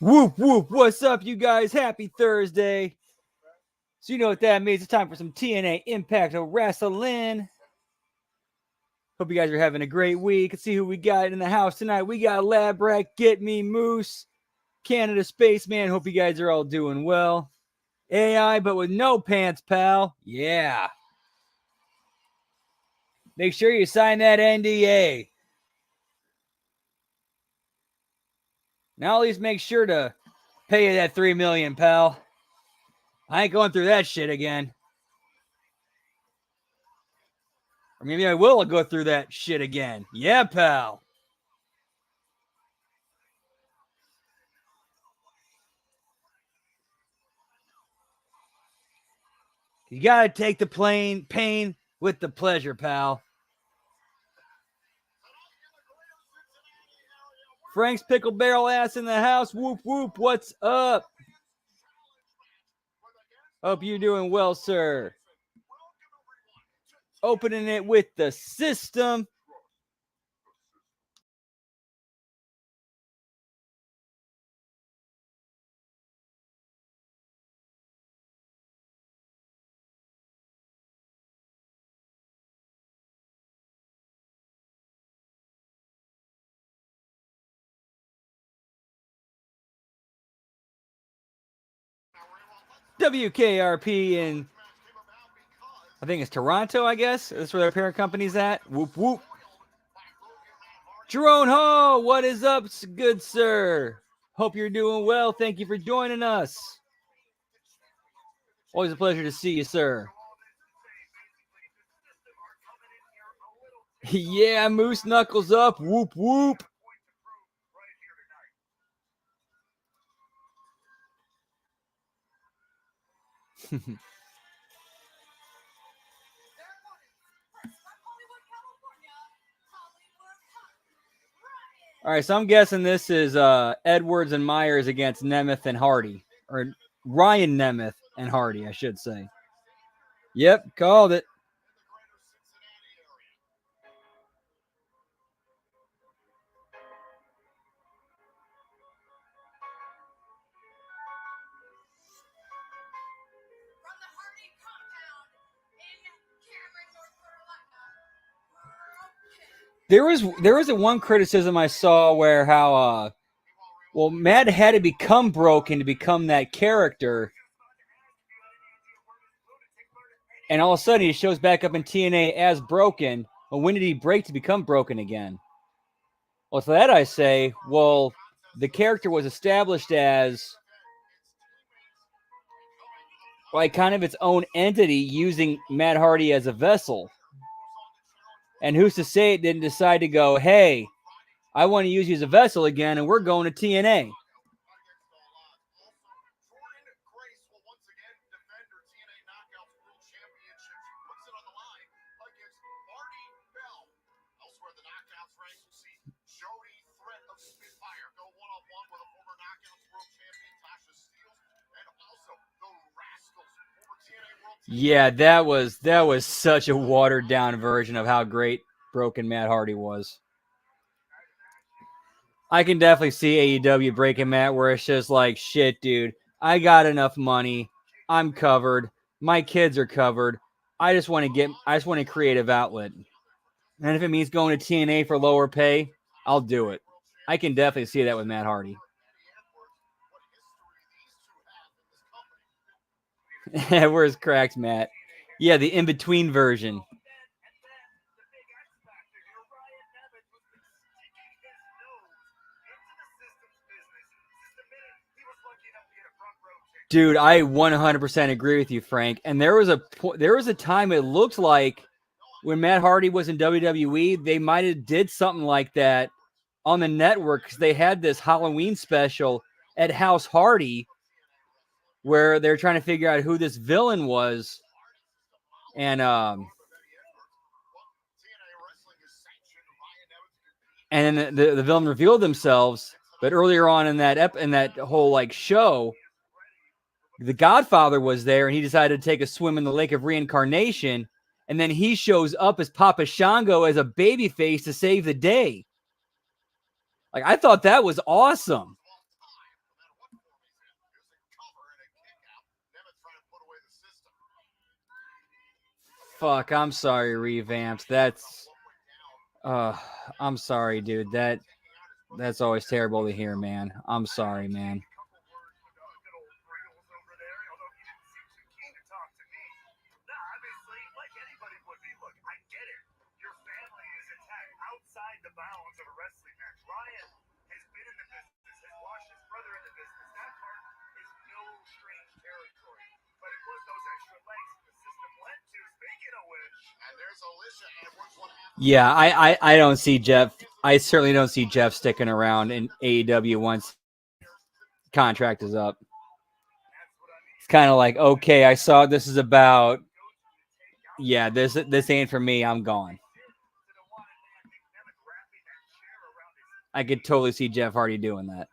Whoop, whoop. What's up, you guys? Happy Thursday. So you know what that means. It's time for some TNA Impact Wrestling. Hope you guys are having a great week. Let's see who we got in the house tonight. We got Lab Rat, Get Me Moose, Canada Spaceman. Hope you guys are all doing well. AI, but with no pants, pal. Yeah. Make sure you sign that NDA. Now at least make sure to pay you that $3 million, pal. I ain't going through that shit again. Or maybe I will go through that shit again. Yeah, pal. You gotta take the pain with the pleasure, pal. Frank's Pickle Barrel ass in the house. Whoop, whoop. What's up? Hope you're doing well, sir. Opening it with the system. WKRP in, I think it's Toronto, I guess. That's where their parent company's at. Whoop, whoop. Jerome Hall, what is up, good sir? Hope you're doing well. Thank you for joining us. Always a pleasure to see you, sir. Yeah, Moose Knuckles up. Whoop, whoop. All right, so I'm guessing this is Edwards and Myers against Nemeth and Hardy. Or Ryan Nemeth and Hardy, I should say. Yep, called it. There was a one criticism I saw where how Matt had to become broken to become that character, and all of a sudden he shows back up in TNA as broken. Well, when did he break to become broken again? Well, to that I say, well, the character was established as like kind of its own entity using Matt Hardy as a vessel. And who's to say it didn't decide to go, hey, I want to use you as a vessel again, and we're going to TNA. Yeah, that was such a watered down version of how great broken Matt Hardy was. I can definitely see AEW breaking Matt where it's just like, shit, dude, I got enough money. I'm covered. My kids are covered. I just want a creative outlet. And if it means going to TNA for lower pay, I'll do it. I can definitely see that with Matt Hardy. Where's Cracks, Matt? Yeah, the in-between version. Dude, I 100% agree with you, Frank. And there was a time it looked like when Matt Hardy was in WWE, they might have did something like that on the network because they had this Halloween special at House Hardy where they're trying to figure out who this villain was. And then the villain revealed themselves. But earlier on in that whole like show, the Godfather was there, and he decided to take a swim in the lake of reincarnation. And then he shows up as Papa Shango as a babyface to save the day. Like, I thought that was awesome. Fuck, I'm sorry, Revamped. That's I'm sorry, dude. That's always terrible to hear, man. I'm sorry, man. Yeah, I don't see Jeff. I certainly don't see Jeff sticking around in AEW once contract is up. It's kind of like, okay, I saw what this is about. Yeah, this ain't for me. I'm gone. I could totally see Jeff Hardy doing that.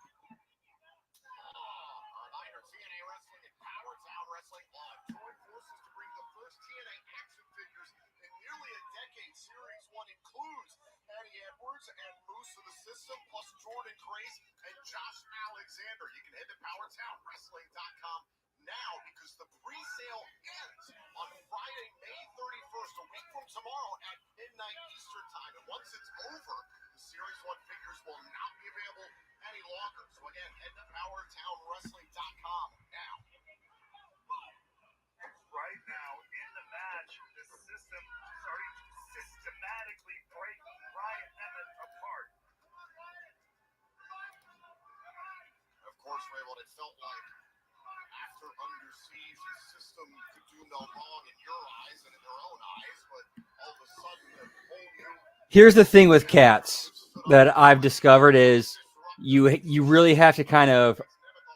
Here's the thing with cats that I've discovered is you really have to kind of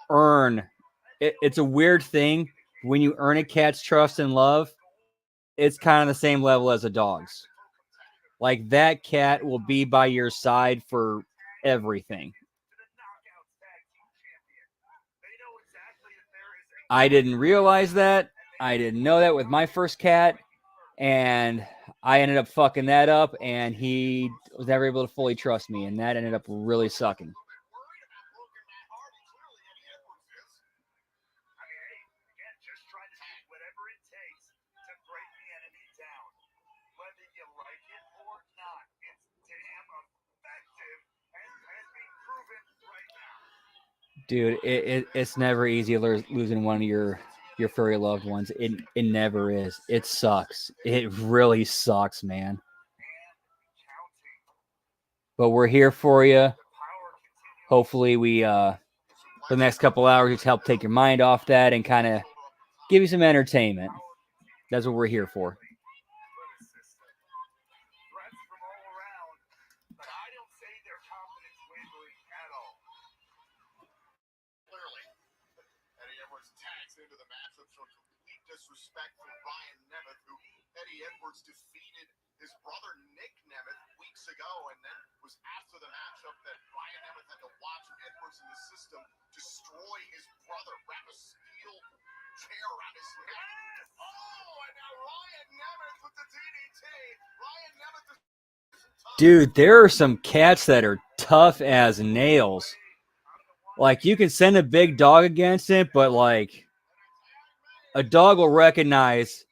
earn. It's a weird thing when you earn a cat's trust and love. It's kind of the same level as a dog's. Like that cat will be by your side for everything. I didn't realize that. I didn't know that with my first cat. And I ended up fucking that up, and he was never able to fully trust me, and that ended up really sucking. Dude, it's never easy losing one of your furry loved ones. It never is. It sucks. It really sucks, man. But we're here for you. Hopefully we for the next couple hours just help take your mind off that and kind of give you some entertainment. That's what we're here for. Dude, there are some cats that are tough as nails. Like, you can send a big dog against it, but, like, a dog will recognize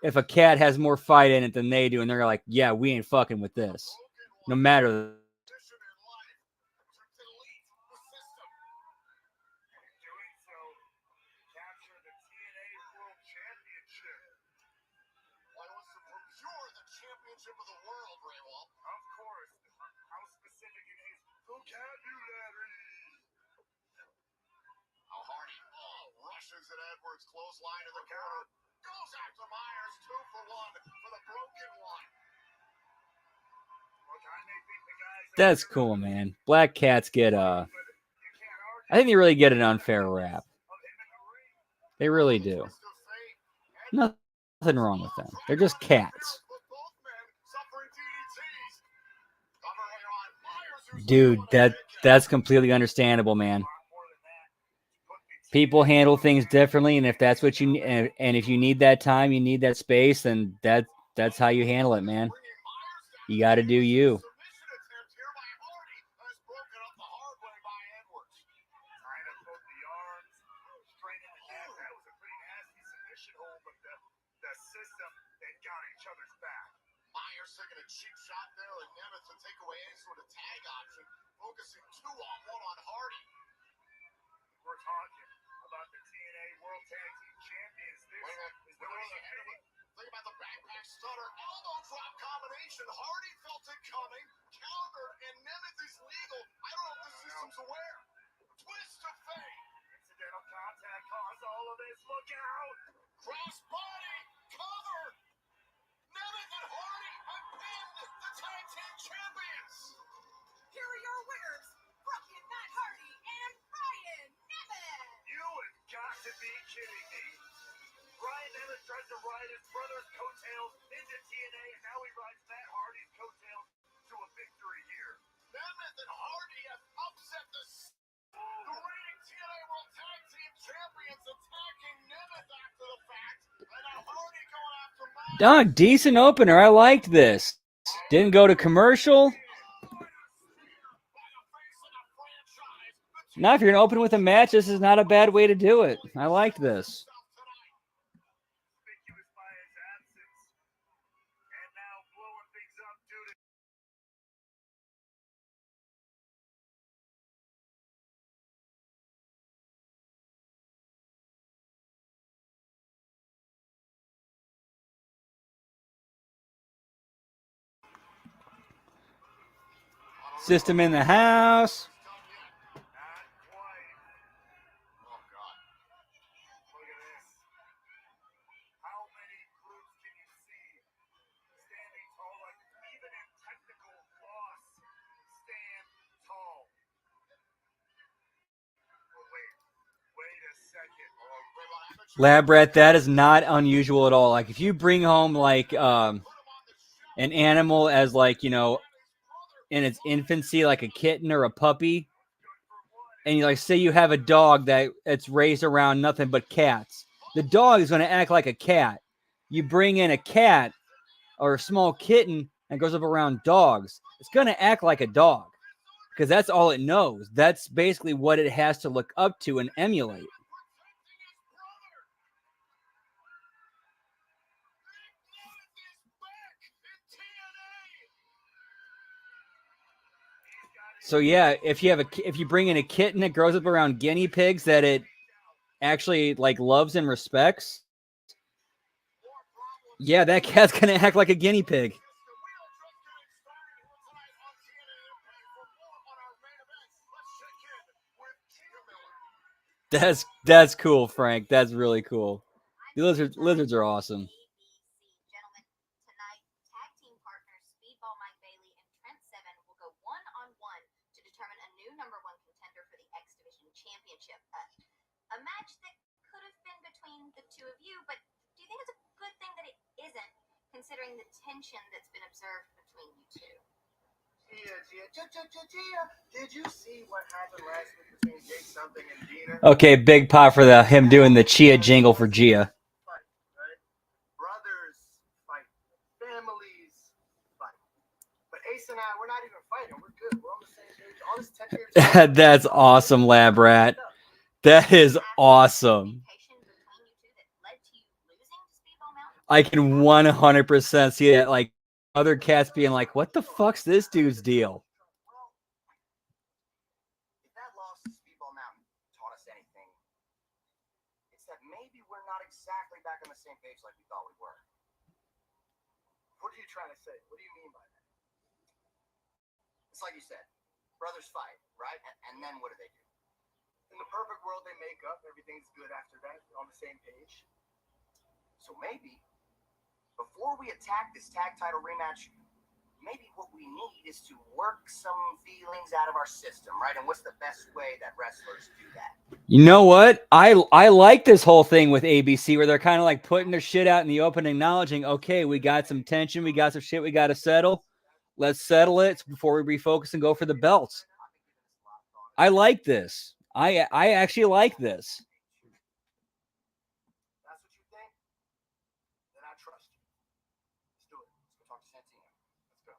if a cat has more fight in it than they do, and they're like, yeah, we ain't fucking with this. No matter. That's cool, man. Black cats get I think they really get an unfair rap. They really do. Nothing wrong with them. They're just cats. Dude, that's completely understandable, man. People handle things differently, and if that's what you and if you need that time, you need that space, then that's how you handle it, man. You got to do you. taking a cheap shot there, and Nemeth to take away any sort of tag option, focusing 2-on-1 on Hardy. We're talking about the TNA World Tag Team Champions. This is the way ahead of it. Think about the backpack stunner, elbow drop combination. Hardy felt it coming, countered, and Nemeth is legal. I don't know if the system's aware. Twist of fate. Incidental contact caused all of this. Look out! Cross body, cover. Nemeth and Hardy have pinned the tag team champions. Here are your winners, Brooklyn Matt Hardy and Brian Nemeth. You have got to be kidding me. Brian Nemeth tried to ride his brother's coattails into TNA, and now he rides Matt Hardy's coattails to a victory here. Nemeth and Hardy have upset the reigning TNA World Tag Team Champions, attacking Nemeth after the fact, and now Hardy going after Matt. Decent opener. I liked this. Didn't go to commercial. Now, if you're going to open with a match, this is not a bad way to do it. I liked this. Conspicuous by his absence, and now blowing things up due to System in the house. not quite. Oh, God. Look at this. How many groups can you see standing tall, like even in technical loss, stand tall? Oh, wait a second. Lab rat, that is not unusual at all. Like if you bring home like an animal as like, you know, in its infancy, like a kitten or a puppy, and you like say you have a dog that's raised around nothing but cats. The dog is going to act like a cat. You bring in a cat or a small kitten and grows up around dogs, it's going to act like a dog because that's all it knows. That's basically what it has to look up to and emulate. So yeah, if you bring in a kitten that grows up around guinea pigs that it actually like loves and respects, yeah, that cat's gonna act like a guinea pig. That's cool, Frank. That's really cool. The lizards are awesome. Gentlemen, tonight, tag team partners Speedball Mike Bailey and Trent Seven will go one-on-one to determine a new #1 contender for the X Division Championship. A match that could have been between the two of you, but do you think it's a good thing that it isn't, considering the tension that's been observed between you two? Gia, did you see what happened last week between Jake Something and Dina? Okay, big pop for him doing the Chia jingle for Gia. Fight, right? Brothers fight. Families fight. But Ace and I, we're not even fighting. We're good. We're on the same page. All this tension. That's awesome, Lab Rat. That is awesome. I can 100% see that. Like other cats being like, "What the fuck's this dude's deal?" If that loss to Speedball Mountain taught us anything, it's that maybe we're not exactly back on the same page like we thought we were. What are you trying to say? What do you mean by that? It's like you said, brothers fight, right? And then what do? In the perfect world, they make up. Everything's good after that. They're on the same page. So maybe, before we attack this tag title rematch, maybe what we need is to work some feelings out of our system, right? And what's the best way that wrestlers do that? You know what? I like this whole thing with ABC where they're kind of like putting their shit out in the open, acknowledging, okay, we got some tension, we got some shit we got to settle. Let's settle it before we refocus and go for the belts. I like this. I actually like this. That's what you think? Then I trust you. Let's do it. Let's go talk to Santino. Let's go.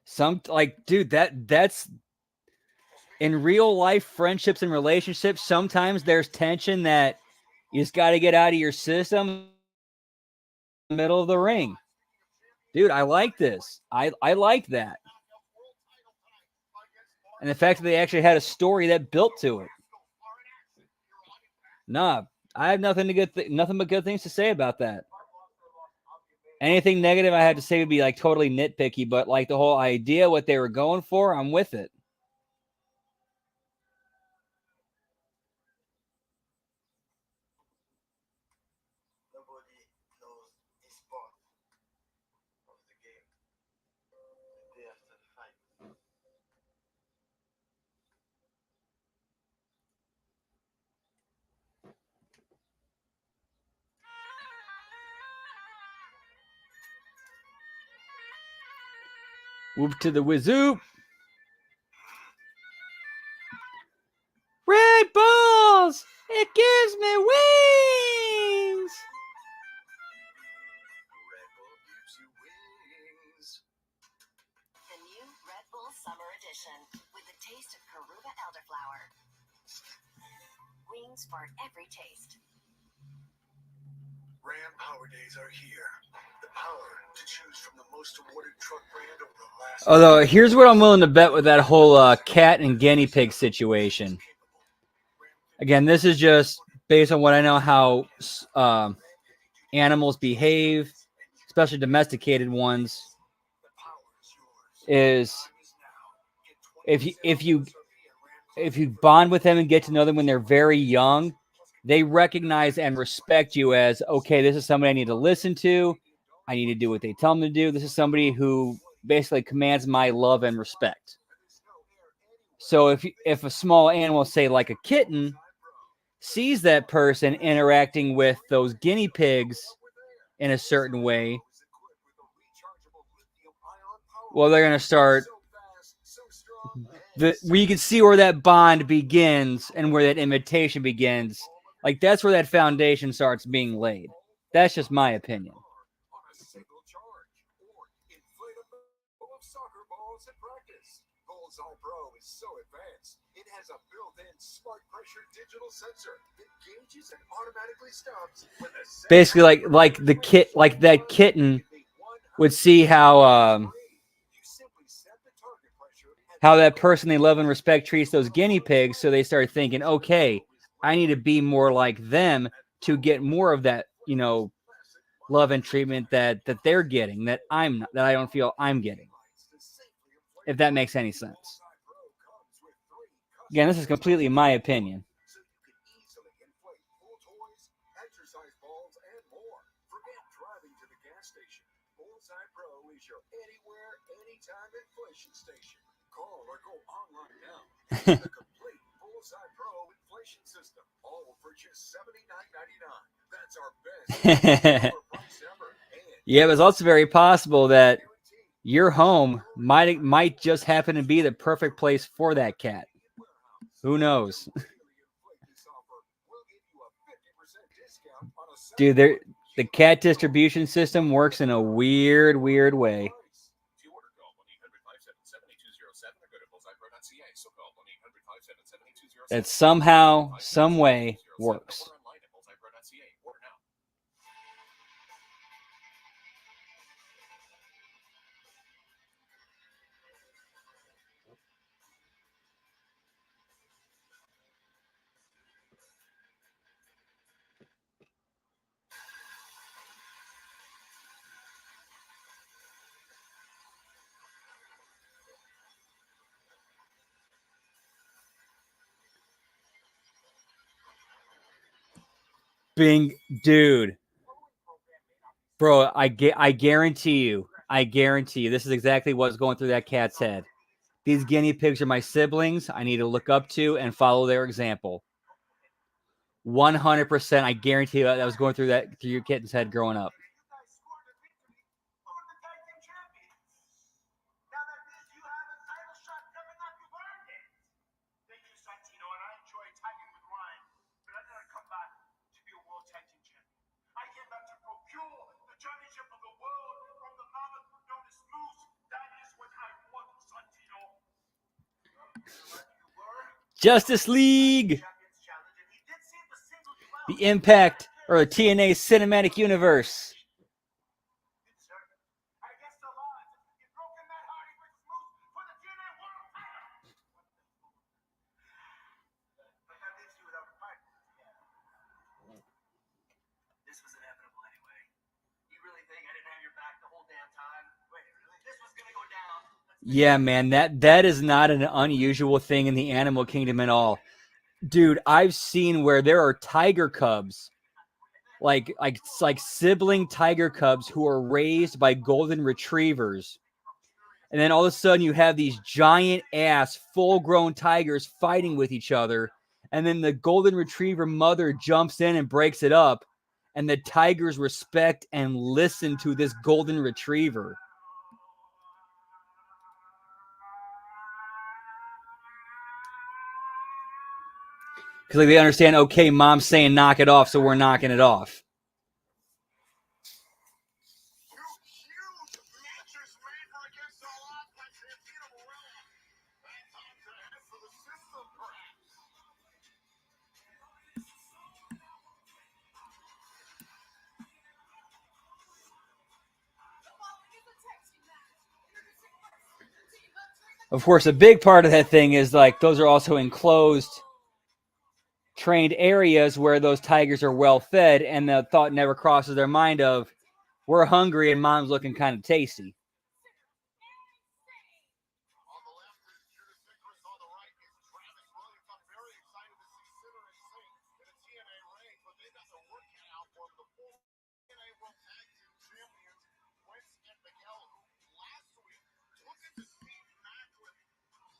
Some like, dude, that's in real life friendships and relationships. Sometimes there's tension that you just got to get out of your system. the middle of the ring. Dude, I like this. I like that. And the fact that they actually had a story that built to it. Nah, I have nothing but good things to say about that. Anything negative I had to say would be like totally nitpicky, but like the whole idea, what they were going for, I'm with it. Nobody knows his part of the game. The day after the fight. Whoop to the wizoo. Red Bulls! It gives me wings! Red Bull gives you wings. The new Red Bull Summer Edition with the taste of Karuba elderflower. Wings for every taste. Ram Power Days are here. The power to choose from the most awarded truck brand over the last. Although, here's what I'm willing to bet with that whole cat and guinea pig situation. Again, this is just based on what I know how animals behave, especially domesticated ones. Is if you bond with them and get to know them when they're very young, they recognize and respect you as, okay, this is somebody I need to listen to. I need to do what they tell me to do. This is somebody who basically commands my love and respect. So if a small animal, say like a kitten, sees that person interacting with those guinea pigs in a certain way, well, they're going to start where you can see where that bond begins and where that imitation begins. Like, that's where that foundation starts being laid. That's just my opinion. Soccer balls in practice. Bullseye Pro is so advanced. It has a built-in smart pressure digital sensor that gauges and automatically stops when the basically like that kitten would see how that person they love and respect treats those guinea pigs, so they start thinking, okay, I need to be more like them to get more of that, love and treatment that they're getting, that I don't feel I'm getting. If that makes any sense. Again, this is completely my opinion. so you can easily inflate full toys, exercise balls, and more. Forget driving to the gas station. Bullseye Pro is your anywhere, anytime inflation station. Call or go online now. The complete Bullseye Pro inflation system, all for just $79.99. That's our best price ever. Yeah, but it's also very possible that your home might just happen to be the perfect place for that cat. Who knows? Dude, the cat distribution system works in a weird way. That somehow, some way works. Dude, bro, I guarantee you, this is exactly what's going through that cat's head. These guinea pigs are my siblings. I need to look up to and follow their example. 100%, I guarantee you that was going through your kitten's head growing up. Justice League, the Impact or the TNA Cinematic Universe. Yeah, man, that is not an unusual thing in the animal kingdom at all. Dude, I've seen where there are tiger cubs, like sibling tiger cubs who are raised by golden retrievers. And then all of a sudden you have these giant ass full-grown tigers fighting with each other, and then the golden retriever mother jumps in and breaks it up, and the tigers respect and listen to this golden retriever. Because like, they understand, okay, mom's saying knock it off, so we're knocking it off. Two huge matches made for against all odds by Santino Morella. And time to head for the system, perhaps. Of course, a big part of that thing is like those are also enclosed, trained areas where those tigers are well fed, and the thought never crosses their mind of we're hungry and mom's looking kind of tasty. On the left is Judas Nicholas. On the right is Travis Williams. I'm very excited to see Sinner and Singh in a TNA ring, but they've got the work cut out for them. The full TNA World Tag Team Champions, Wentz and Miguel, who last week took it to Steve Macklin,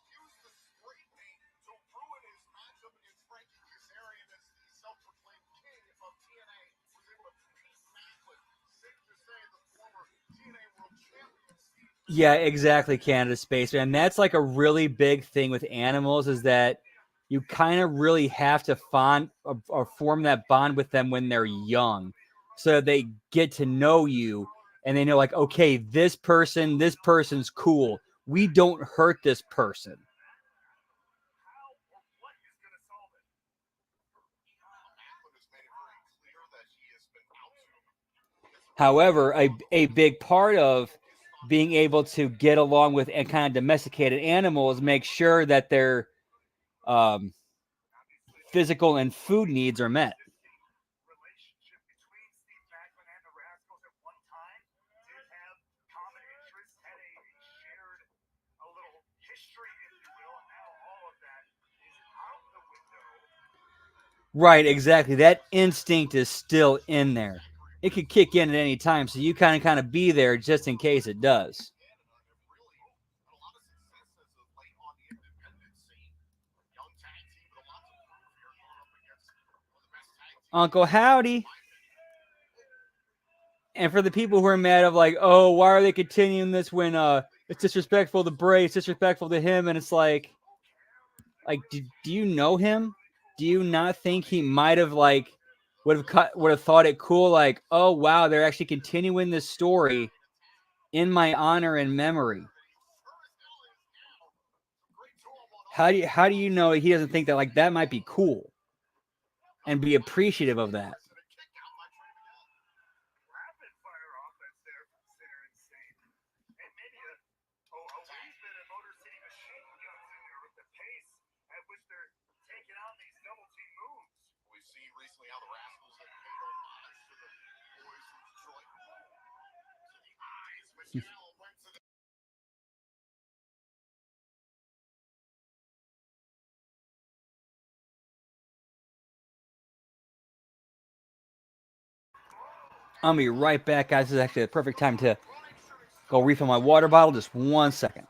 used the spray paint to ruin his matchup against Frankie Kazarian as the self-proclaimed king of TNA was able to beat Macklin. Safe to say the former TNA World Champion Steve. Yeah, exactly, Canada Space. And that's like a really big thing with animals is that you kind of really have to form that bond with them when they're young so that they get to know you and they know like, okay, this person's cool. We don't hurt this person. How or what is going to solve it? Macklin has made it very clear that he has been out to However, a big part of being able to get along with and kind of domesticated animals make sure that their physical and food needs are met. Relationship between Steve Macklin and the Rascals at one time did have common interests, had a shared, a little history, if you will, and now all of that is out the window. Right, exactly. That instinct is still in there. It could kick in at any time, so you kind of be there just in case it does. Uncle Howdy. And for the people who are mad of like, oh, why are they continuing this when it's disrespectful to Bray, it's disrespectful to him, and it's like do you know him? Do you not think he might have like would have thought it cool like, oh wow, they're actually continuing this story in my honor and memory? How do you know he doesn't think that like that might be cool and be appreciative of that? Rapid fire offense there from Sinner and Singh. And maybe a wee bit of Motor City machine guns in there with the pace at which they're taking on these double team moves. We've seen recently how the Rascals have paid homage to the boys from Detroit. To the eyes, Miguel went to the I'll be right back, guys. This is actually the perfect time to go refill my water bottle. Just 1 second.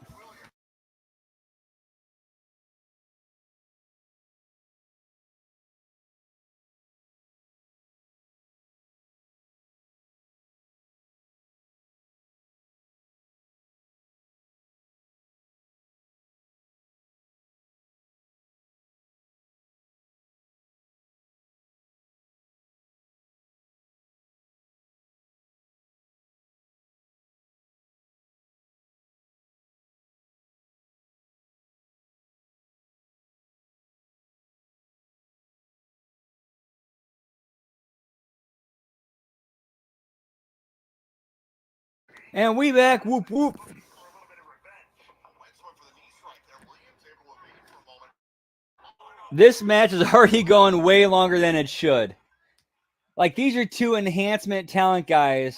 And we back. Whoop whoop. This match is already going way longer than it should. Like, these are two enhancement talent guys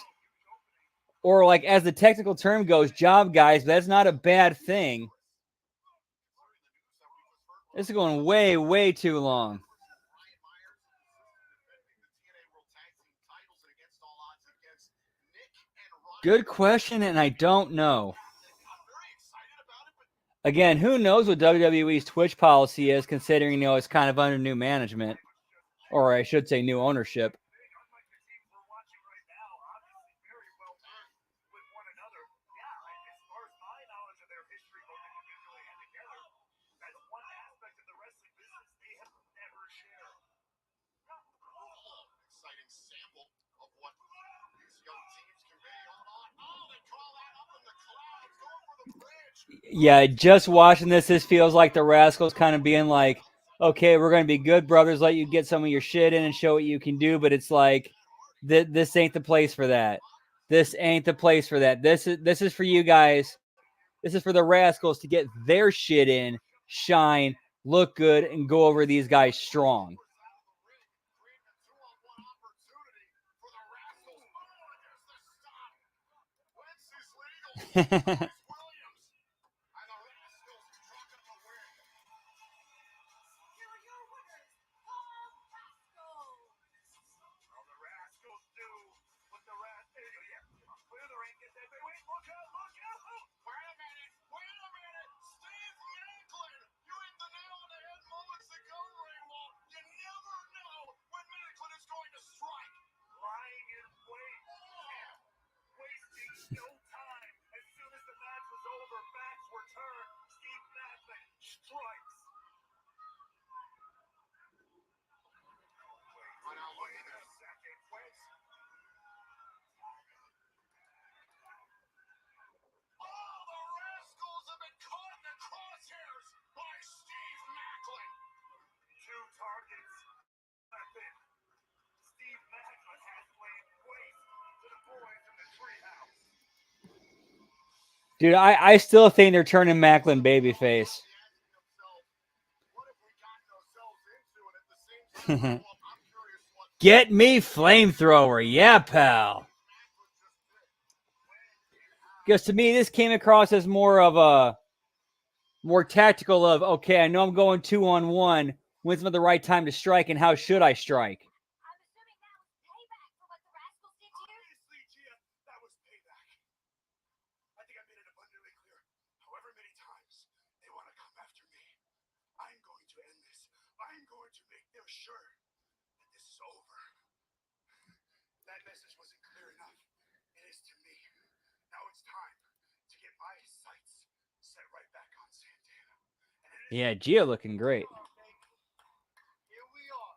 or like as the technical term goes, job guys. But that's not a bad thing. This is going way, way too long. Good question, and I don't know. Again, who knows what WWE's Twitch policy is, considering it's kind of under new management, or I should say, new ownership. Unlike the teams we're watching right now, obviously very well versed with one another. Yeah, as far as my knowledge of their history, both individually and together, that's one aspect of the wrestling business they have never shared. Exciting sample of what these young teams can be. Hold on. Oh, they call that up in the clouds. Going for the bridge. Yeah, just watching this feels like the Rascals kind of being like, okay, we're going to be good brothers, let you get some of your shit in and show what you can do, but it's like, this ain't the place for that. This ain't the place for that. This is for you guys. This is for the Rascals to get their shit in, shine, look good, and go over these guys strong. Well, the Rascals do what the Rascals. Yeah, clear the ring. Get that. Wait, look out! Look out! Wait a minute. Steve Macklin. You hit the nail on the head moments ago, Raymond. You never know when Macklin is going to strike. Lying in wait. Yeah. Wasting no time. As soon as the match was over, backs were turned. Steve Macklin strikes. Wait a second. Wait. Oh, the Rascals have been caught in the crosshairs by Steve Macklin. Two targets. Weapon. Steve Macklin has laid waste to the boys in the treehouse. Dude, I still think they're turning Macklin babyface. What have we gotten ourselves into? And at the same time, I'm curious what Get me flamethrower. Yeah, pal. Because to me, this came across as more of a more tactical of, okay, I know I'm going 2-on-1. When's the right time to strike, and how should I strike? I'm assuming that was payback for what the Rascals did to you. Obviously, Gia, that was payback. I think I made it abundantly clear. However many times they want to come after me, I'm going to end this. I'm going to make them sure that this is over. That message wasn't clear enough. It is to me. Now it's time to get my sights set right back on Santana. Yeah, Gia looking great. Here we are.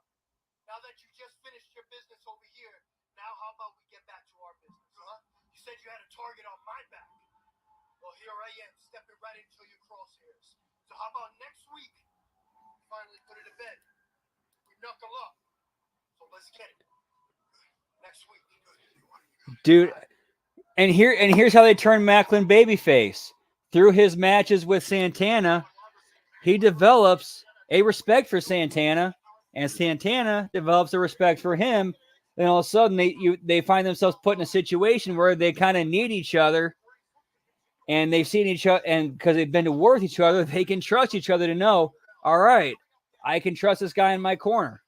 Now that you just finished your business over here, now how about we get back to our business, huh? You said you had a target on my back. Well, here I am, stepping right into your crosshairs. So how about next week? We finally put it to bed. We knuckle up. So let's get it. Next week. Dude, and here's how they turn Macklin babyface. Through his matches with Santana, he develops a respect for Santana, and Santana develops a respect for him. Then all of a sudden, they find themselves put in a situation where they kind of need each other, and they've seen each other, and because they've been to war with each other, they can trust each other to know, all right, I can trust this guy in my corner.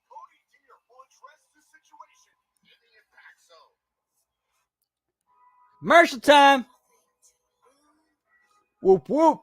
Cody Deer will address the situation in the impact zone. Commercial time. Whoop whoop.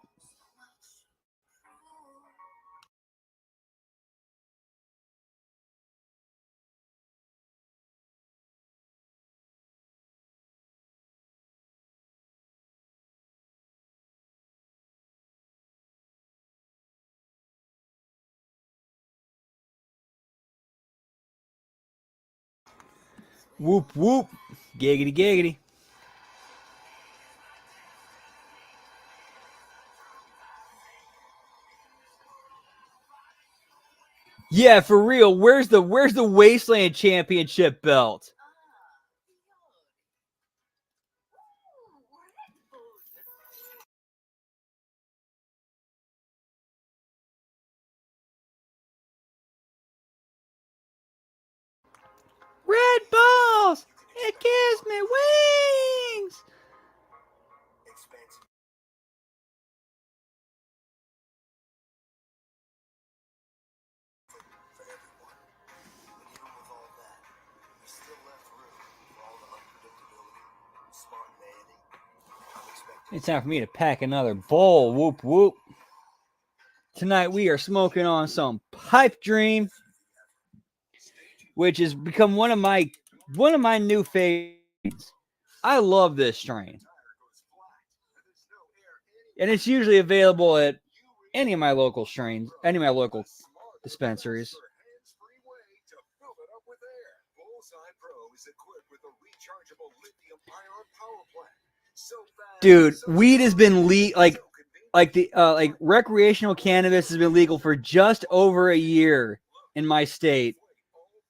Whoop whoop. Giggity giggity. Yeah, for real. Where's the Wasteland Championship belt? Red balls. It gives me wings. Expensive for everyone. But even with all that, there's still left room for all the unpredictability, spontaneity, unexpected. It's time for me to pack another bowl. Whoop whoop. Tonight we are smoking on some Pipe Dream, which has become one of my new favorites. I love this strain, and it's usually available at any of my local strains, any of my local dispensaries. Hands-free way to fill it up with air. Bullseye Pro is equipped with a rechargeable lithium-ion power plant. So fast, Dude, so weed has been so like recreational cannabis has been legal for just over a year in my state,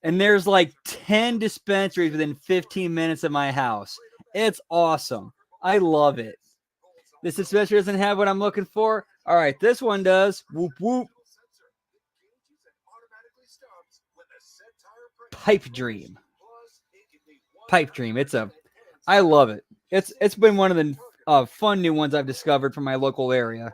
and there's like 10 dispensaries within 15 minutes of my house. It's awesome. I love it. This dispensary doesn't have what I'm looking for. All right, this one does. Whoop whoop. Pipe Dream. Pipe Dream. I love it. It's been one of the fun new ones I've discovered from my local area.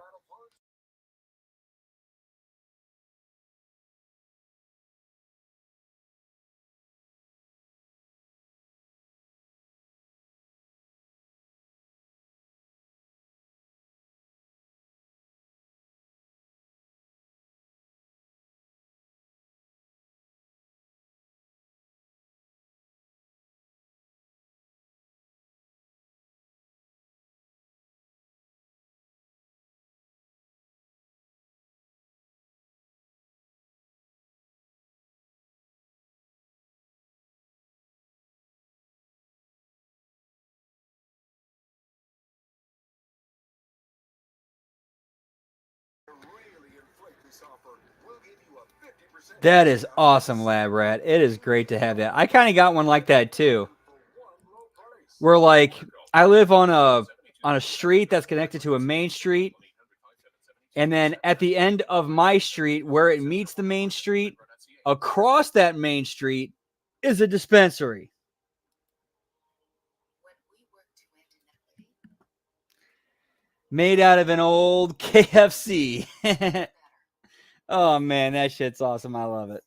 That is awesome, Lab Rat. It is great to have that. I kind of got one like that too. Where like I live on a street that's connected to a main street, and then at the end of my street, where it meets the main street, across that main street is a dispensary. Made out of an old KFC. Oh man, that shit's awesome. I love it.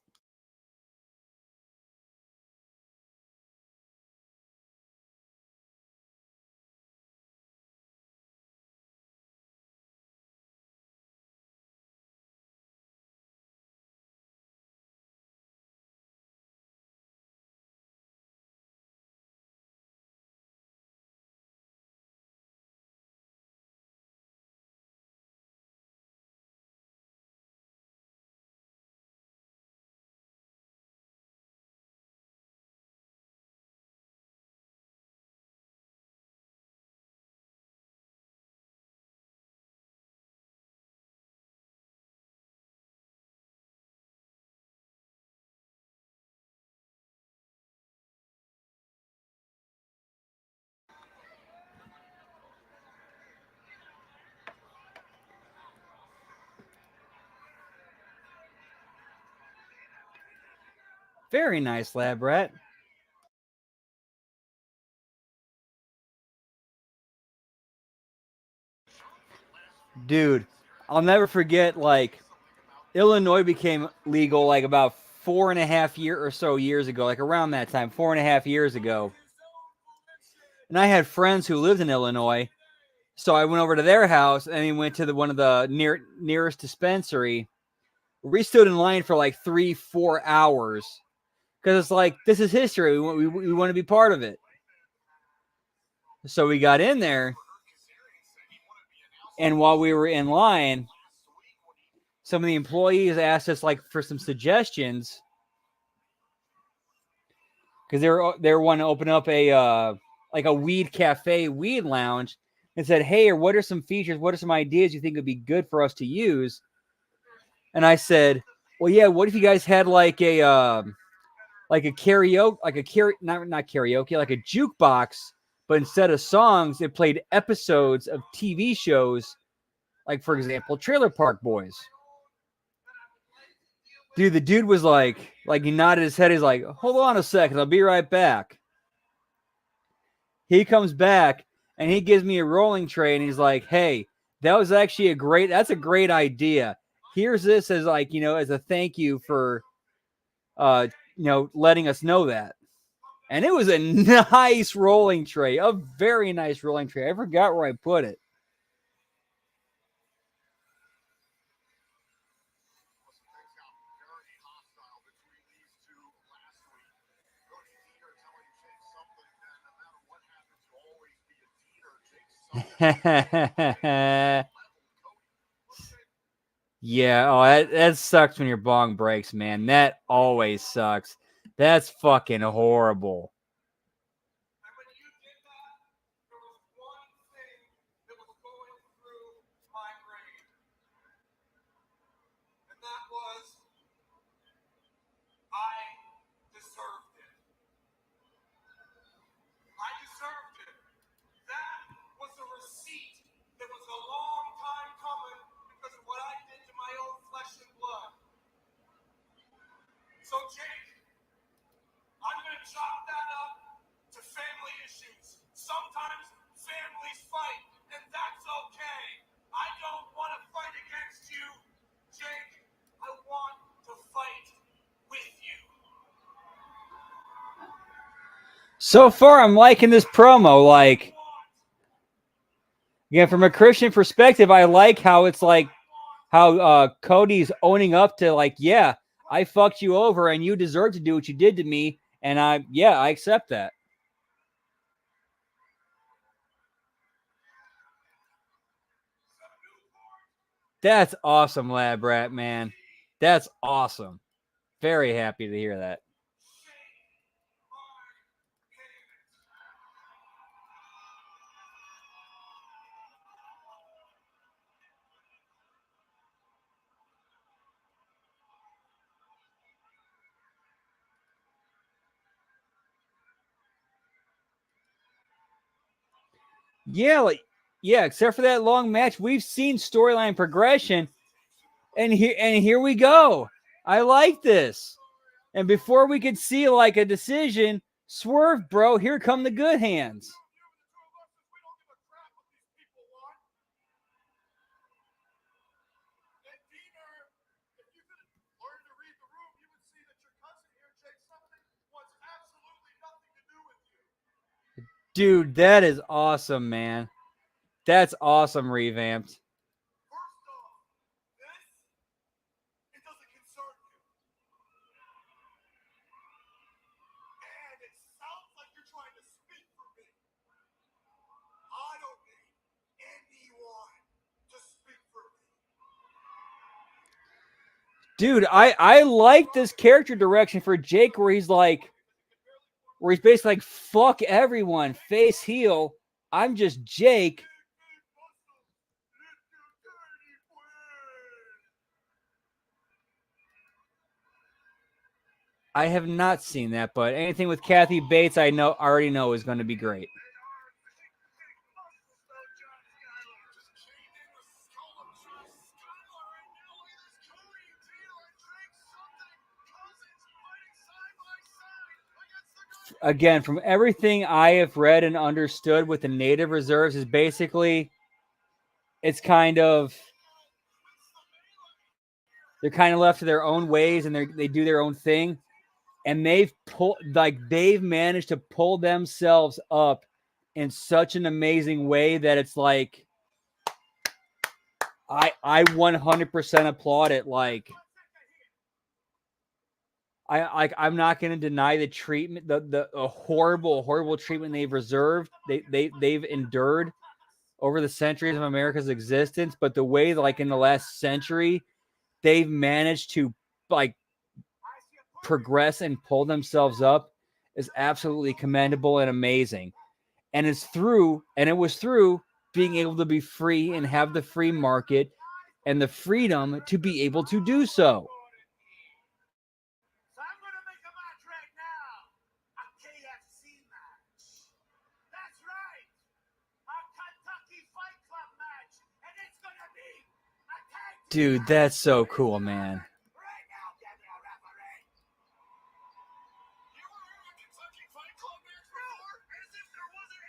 Very nice, Lab Rat. Dude, I'll never forget, like, Illinois became legal like about 4.5 years or so years ago, like around that time, 4.5 years ago. And I had friends who lived in Illinois. So I went over to their house and we went to one of the nearest dispensary. We stood in line for like 3-4 hours because it's like, this is history. We want to be part of it. So we got in there, and while we were in line, some of the employees asked us like for some suggestions because they were wanting to open up a like a weed cafe, weed lounge, and said, "Hey, what are some features? What are some ideas you think would be good for us to use?" And I said, "Well, yeah. What if you guys had like a karaoke, not karaoke, like a jukebox, but instead of songs, it played episodes of TV shows, like for example, Trailer Park Boys." Dude, the dude was like he nodded his head. He's like, "Hold on a second, I'll be right back." he comes back and he gives me a rolling tray and he's like, "Hey, that was actually that's a great idea. Here's this as like, as a thank you for letting us know that." And it was a nice rolling tray, a very nice rolling tray. I forgot where I put it. Listen, things got very hostile between these two last week. Cody Deaner telling Jake something that no matter what happens, you'll always be a Deaner. Jake something. Yeah, that sucks when your bong breaks, man. That always sucks. That's fucking horrible. And when you did that, there was one thing that was going through my brain. And that was, I deserved it. I deserved it. That was a receipt that was a long time coming because of what I did to my own flesh and blood. So, Jake, I'm going to chalk that up to family issues. Sometimes families fight, and that's okay. I don't want to fight against you, Jake. I want to fight with you. So far, I'm liking this promo. Like, from a Christian perspective, I like how it's like how Cody's owning up to like, yeah, I fucked you over and you deserve to do what you did to me. And I accept that. That's awesome, Lab Rat, man. That's awesome. Very happy to hear that. Yeah, except for that long match, we've seen storyline progression, and here we go. I like this. And before we could see like a decision, swerve, bro. Here come the good hands. Dude, that is awesome, man. That's awesome, revamped. First off, this, it doesn't concern you. And it sounds like you're trying to speak for me. I don't need anyone to speak for me. Dude, I like this character direction for Jake where he's basically like, fuck everyone, face heel. I'm just Jake. I have not seen that, but anything with Kathy Bates, I already know is going to be great. Again, from everything I have read and understood with the native reserves is basically it's kind of they're kind of left to their own ways and they do their own thing. And they've managed to pull themselves up in such an amazing way that it's like I 100% applaud it. Like I'm not going to deny the treatment, the horrible treatment they've endured over the centuries of America's existence. But the way, like in the last century, they've managed to like progress and pull themselves up is absolutely commendable and amazing. And it was through being able to be free and have the free market and the freedom to be able to do so. So I'm going to make a match right now. A KFC match. That's right. A Kentucky Fight Club match. And it's going to be a tag team Dude, match. that's so cool, man. Right now, give me a referee. You were in a Kentucky Fight Club match before? As if there wasn't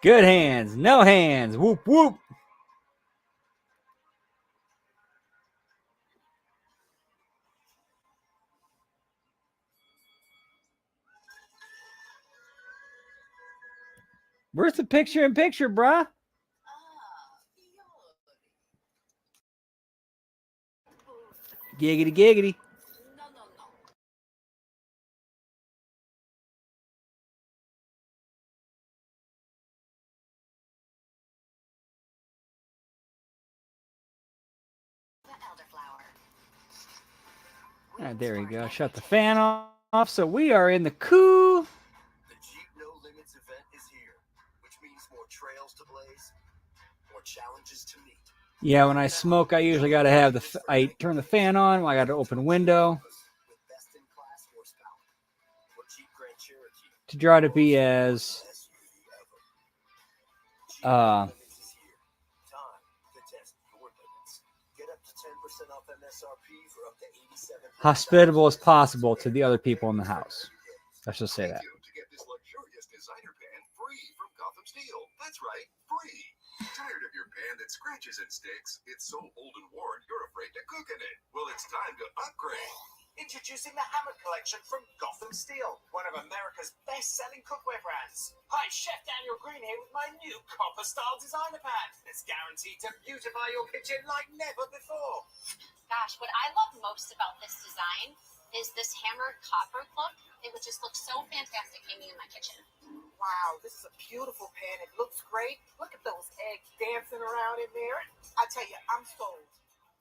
Good hands, no hands. Whoop whoop. Where's the picture-in-picture, bruh? Giggity giggity. Alright, there we go. Shut the fan off. So we are in the cool. The Jeep No Limits event is here, which means more trails to blaze, more challenges to meet. Yeah, when I smoke, I usually got to have I turn the fan on. I got to open window With best-in-class horsepower. For Jeep Grand Cherokee, to try to be as SUV ever. Jeep No Limits is here. Time to test your limits. Get up to 10% off MSRP for up to 87. hospitable as possible to the other people in the house. Let's just say that. To get this luxurious designer pan free from Gotham Steel. That's right, free. Tired of your pan that scratches and sticks? It's so old and worn, you're afraid to cook in it. Well, it's time to upgrade. Introducing the Hammer Collection from Gotham Steel, one of America's best-selling cookware brands. Hi, Chef Daniel Green here with my new copper-style designer pan. It's guaranteed to beautify your kitchen like never before. Gosh, what I love most about this design is this hammered copper look. It would just look so fantastic hanging in my kitchen. Wow, this is a beautiful pan. It looks great. Look at those eggs dancing around in there. I tell you, I'm sold.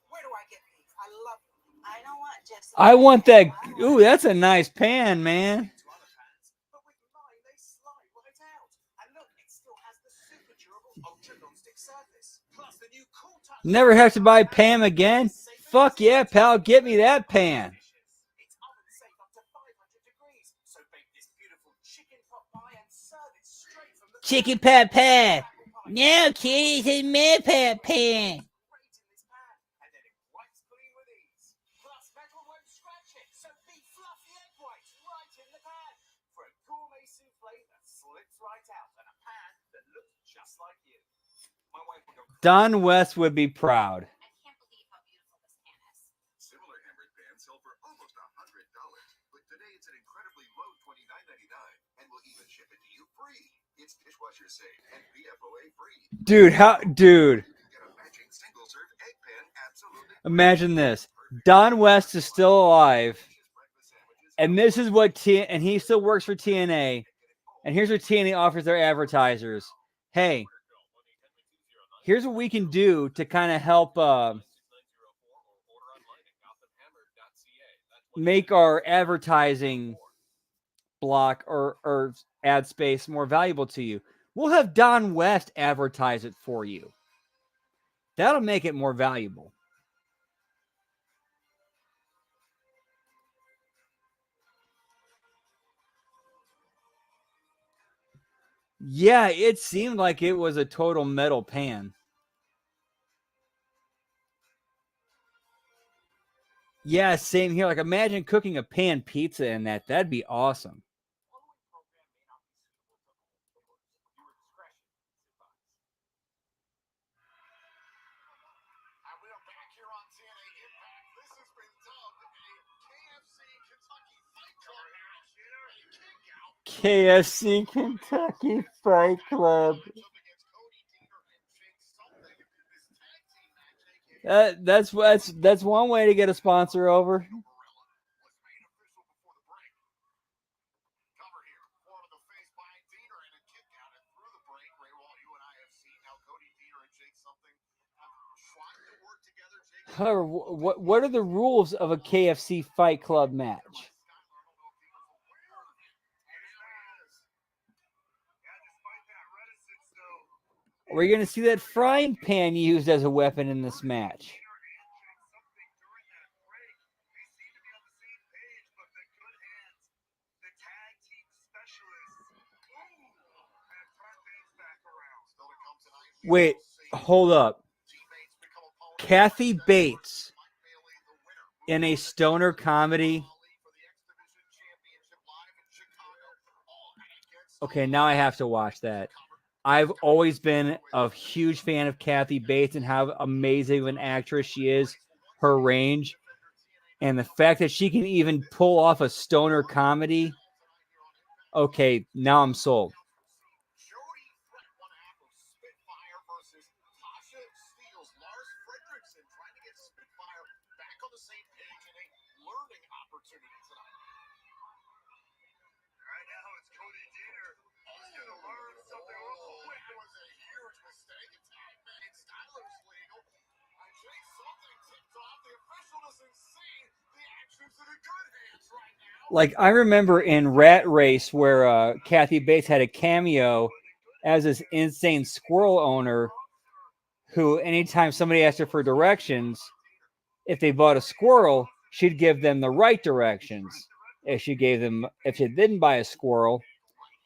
Where do I get these? I love them. I don't want just. I want that. Ooh, that's a nice pan, man. But with mine, they slide right out. And look, it still has the super durable ultra non-stick surface. Plus the new cool touch. Never have to buy Pam again. Fuck yeah, pal. Get me that pan. It's oven safe up to 500 degrees. So bake this beautiful chicken pot pie and serve it straight from the Chicken pot pie. No, kitty, it's my pot pan. Great in this pan, and then it wipes clean with ease. Plus, metal won't scratch it, so be fluffy egg whites right in the pan for a gourmet souffle that slips right out and a pan that looks just like you. My wife will go. Don West would be proud. I can't believe how beautiful this pan is. Similar hammered pans sell for almost $100, but today it's an incredibly low $29.99, and we'll even ship it to you free. It's dishwasher safe and BFOA free. Dude, dude, Get a matching single-serve egg pan absolutely free. imagine this. Don West is still alive, and this is what and he still works for TNA. And here's what TNA offers their advertisers. Hey, here's what we can do to kind of help make our advertising block or ad space more valuable to you. We'll have Don West advertise it for you. That'll make it more valuable. Yeah, it seemed like it was a total metal pan. Yeah, same here. Like, imagine cooking a pan pizza in that. That'd be awesome. And we are back here on TNA Impact. This has been dubbed a KFC Kentucky Fight Club match. A kick-out. KFC Kentucky Fight Club. Up against Cody Deaner and Jake something. This tag team match, aka That's one way to get a sponsor over. Gorilla, was made official before the break. Cover here. Form of the face by Deaner and a kick out. And through the break, Ray Wall, you and I have seen how Cody Deaner and Jake something have tried to work together. Jake, However, what are the rules of a KFC Fight Club match? Are we going to see that frying pan used as a weapon in this match? Wait, hold up. Kathy Bates in a stoner comedy. Okay, now I have to watch that. I've always been a huge fan of Kathy Bates and how amazing of an actress she is, her range, and the fact that she can even pull off a stoner comedy. Okay, now I'm sold. Jody Threat, one half of Spitfire versus Tasha Steelz. Lars Fredrickson trying to get Spitfire back on the same page in a learning opportunity tonight. Right now it's Cody Deaner. He's going to learn something real quick. It was a huge mistake. A tag made. Styler's legal. And Jake something tipped off. The official doesn't see the actions in the good hands right now. Like I remember in Rat Race where Kathy Bates had a cameo as this insane squirrel owner who, anytime somebody asked her for directions, if they bought a squirrel, she'd give them the right directions. If she didn't buy a squirrel,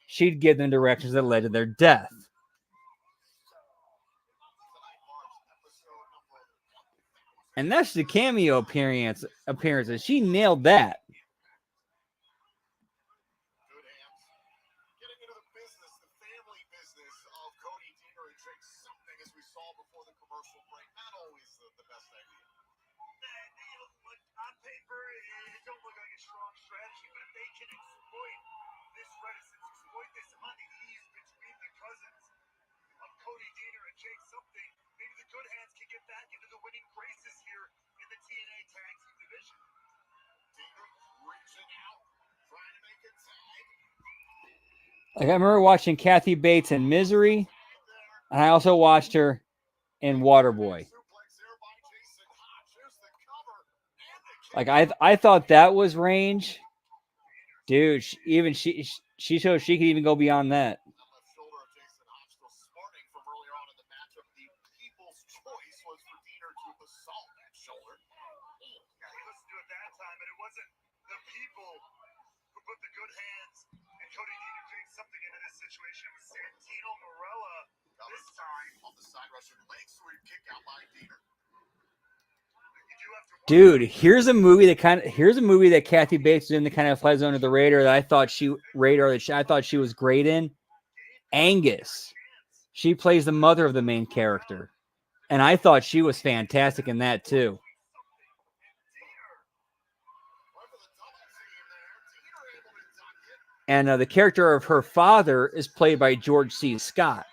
she'd give them directions that led to their death. And that's the cameo appearances. She nailed that. Good hands. Getting into the business, the family business of Cody Deaner and Jake something, as we saw before the commercial break. Not always the best idea. On paper, it don't look like a strong strategy, but if they can exploit this reticence, exploit this unease between the cousins of Cody Deaner and Jake something, maybe the good hands can get back into the winning graces here in the TNA tag team division. Deaner reaching out, trying to make a tag. Like I remember watching Kathy Bates in Misery, and I also watched her in Waterboy. Suplex there by Jason Hodge. Here's the cover and the Like I thought that was range, dude. She showed she could even go beyond that. left shoulder of Jason Hodge still smarting from earlier on in the matchup. The people's choice was for Deaner to assault that shoulder. Yeah, he listened to it that time, but it wasn't the people who put the good hands and Cody Deaner Jake something into this situation. It was Santino Marella this time. On the side rusher, leg sweep kick out by Deaner. You do have to Dude, here's a movie that Kathy Bates did that kind of flies under the radar that I thought she was great in. Angus. She plays the mother of the main character, and I thought she was fantastic in that too. And the character of her father is played by George C. Scott.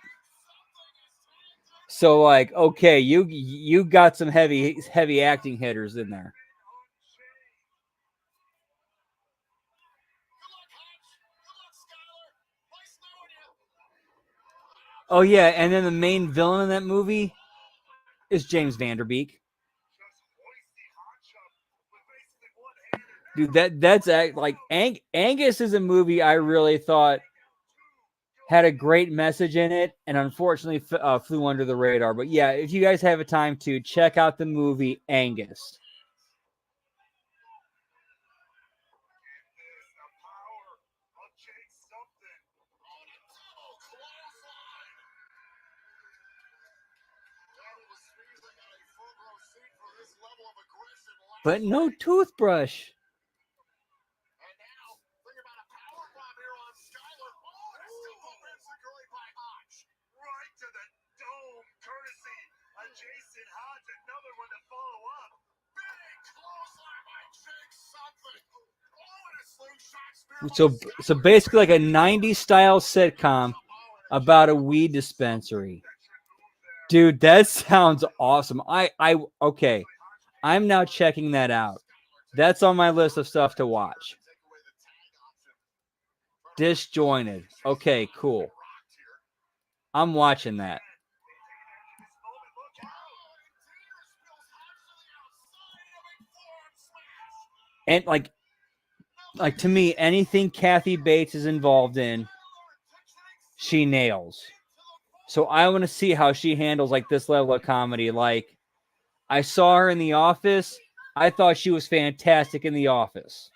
So, like, okay, you got some heavy acting hitters in there. Oh yeah, and then the main villain in that movie is James Vanderbeek. Dude, that's like Angus is a movie I really thought had a great message in it, and unfortunately flew under the radar. But yeah, if you guys have a time to check out the movie Angus. But no toothbrush. And now, think about a power bomb here on Skyler. Oh, and a step up enziguri by Hodge. right to the dome, courtesy of Jason Hodge. Another one to follow up. Big clothesline by Jake something. Oh, and a slingshot spear by So basically like a 90s style sitcom about a weed dispensary. Dude, that sounds awesome. Okay. I'm now checking that out. That's on my list of stuff to watch. Disjointed. Okay, cool. I'm watching that. And like to me, anything Kathy Bates is involved in, she nails. So I want to see how she handles like this level of comedy. Like I saw her in The Office. I thought she was fantastic in The Office.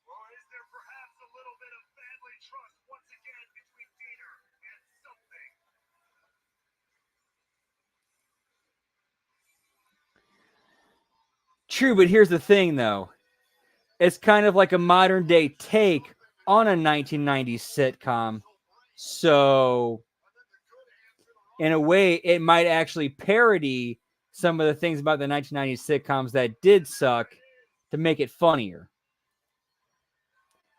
Well, is there perhaps a little bit of family trust once again between Deaner and something? True, but here's the thing, though. It's kind of like a modern day take on a 1990s sitcom. So in a way, it might actually parody some of the things about the 1990s sitcoms that did suck to make it funnier.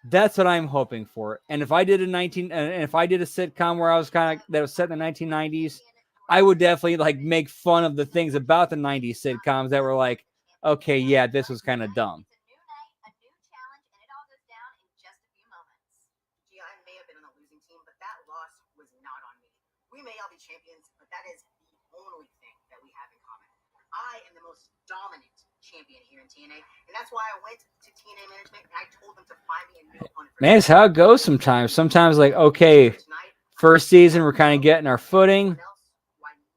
That's what I'm hoping for. And if I did a sitcom where I was that was set in the 1990s, I would definitely like make fun of the things about the 90s sitcoms that were like, okay, yeah, this was kind of dumb. A new challenge, and it all goes down in just a few moments. Gee, I may have been on the losing team, but that loss was not on me. We may all be champions, but that is the only thing that we have in common. I am the most dominant champion here in TNA, and that's why I went to TNA management and I told them to find me a new opponent. Man, it's how it goes sometimes. Sometimes, like, okay, first season, we're kind of getting our footing.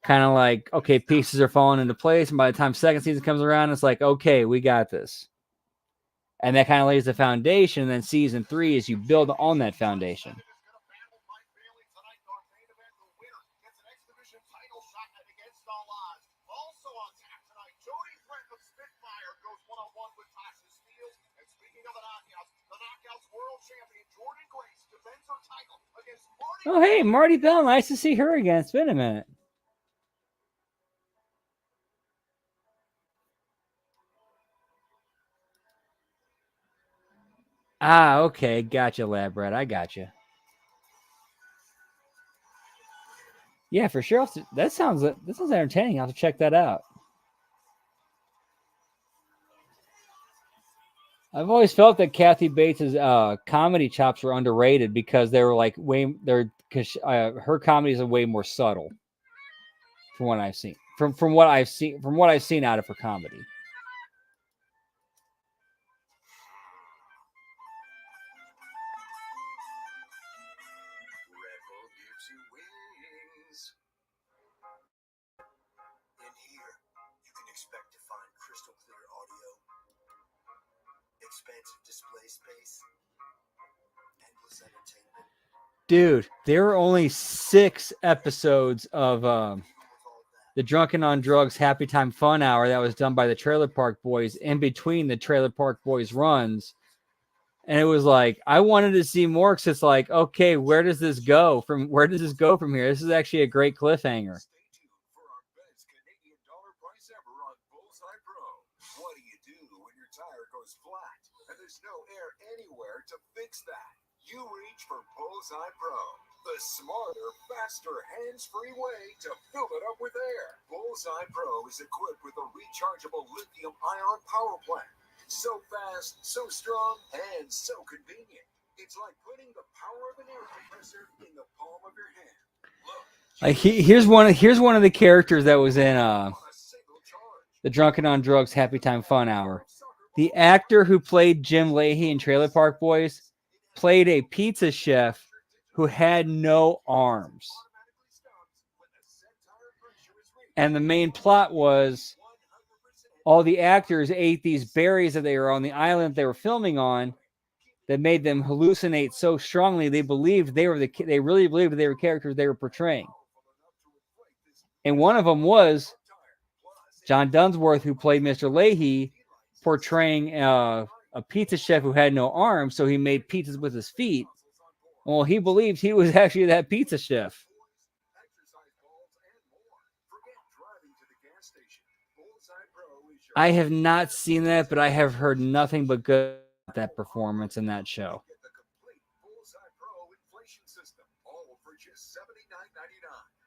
Kind of like, okay, pieces are falling into place. And by the time second season comes around, it's like, okay, we got this. And that kind of lays the foundation. And then season 3 is you build on that foundation. Oh, hey, Marty Bell. Nice to see her again. It's been a minute. Ah, okay. Gotcha, Lab Rat. I gotcha. Yeah, for sure. That sounds entertaining. I'll have to check that out. I've always felt that Kathy Bates' comedy chops were underrated because they were like because her comedies are way more subtle. From what I've seen, from what I've seen out of her comedy. In here, you can expect to find crystal clear audio, expansive display space, endless entertainment. Dude, there were only 6 episodes of the Drunken on Drugs Happy Time Fun Hour that was done by the Trailer Park Boys in between the Trailer Park Boys runs. And it was like, I wanted to see more because it's like, okay, where does this go from here? This is actually a great cliffhanger. Stay tuned for our best Canadian dollar price ever on Bullseye Pro. What do you do when your tire goes flat and there's no air anywhere to fix that? You reach for Bullseye Pro, the smarter, faster, hands-free way to fill it up with air. Bullseye Pro is equipped with a rechargeable lithium-ion power plant. So fast, so strong, and so convenient. It's like putting the power of an air compressor in the palm of your hand. Like here's one of the characters that was in the Drunken on Drugs Happy Time Fun Hour. The actor who played Jim Leahy in Trailer Park Boys played a pizza chef who had no arms. And the main plot was all the actors ate these berries that they were on the island they were filming on that made them hallucinate so strongly they really believed they were characters they were portraying. And one of them was John Dunsworth, who played Mr. Leahy, portraying a pizza chef who had no arms, so he made pizzas with his feet. Well, he believed he was actually that pizza chef. I have not seen that, but I have heard nothing but good about that performance in that show.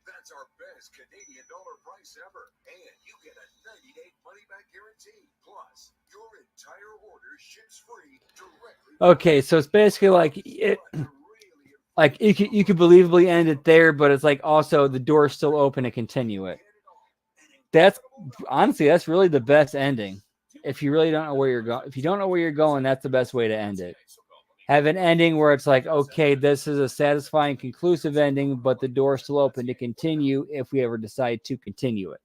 That's our best Canadian dollar price ever. And you get a 90-day money-back guarantee. Plus, your entire order ships free directly. Okay, so it's basically like it. Like you could believably end it there, but it's like also the door's still open to continue it. That's honestly, that's really the best ending. If you really don't know where you're going, if you don't know where you're going, that's the best way to end it. Have an ending where it's like, okay, this is a satisfying, conclusive ending, but the door's still open to continue if we ever decide to continue it.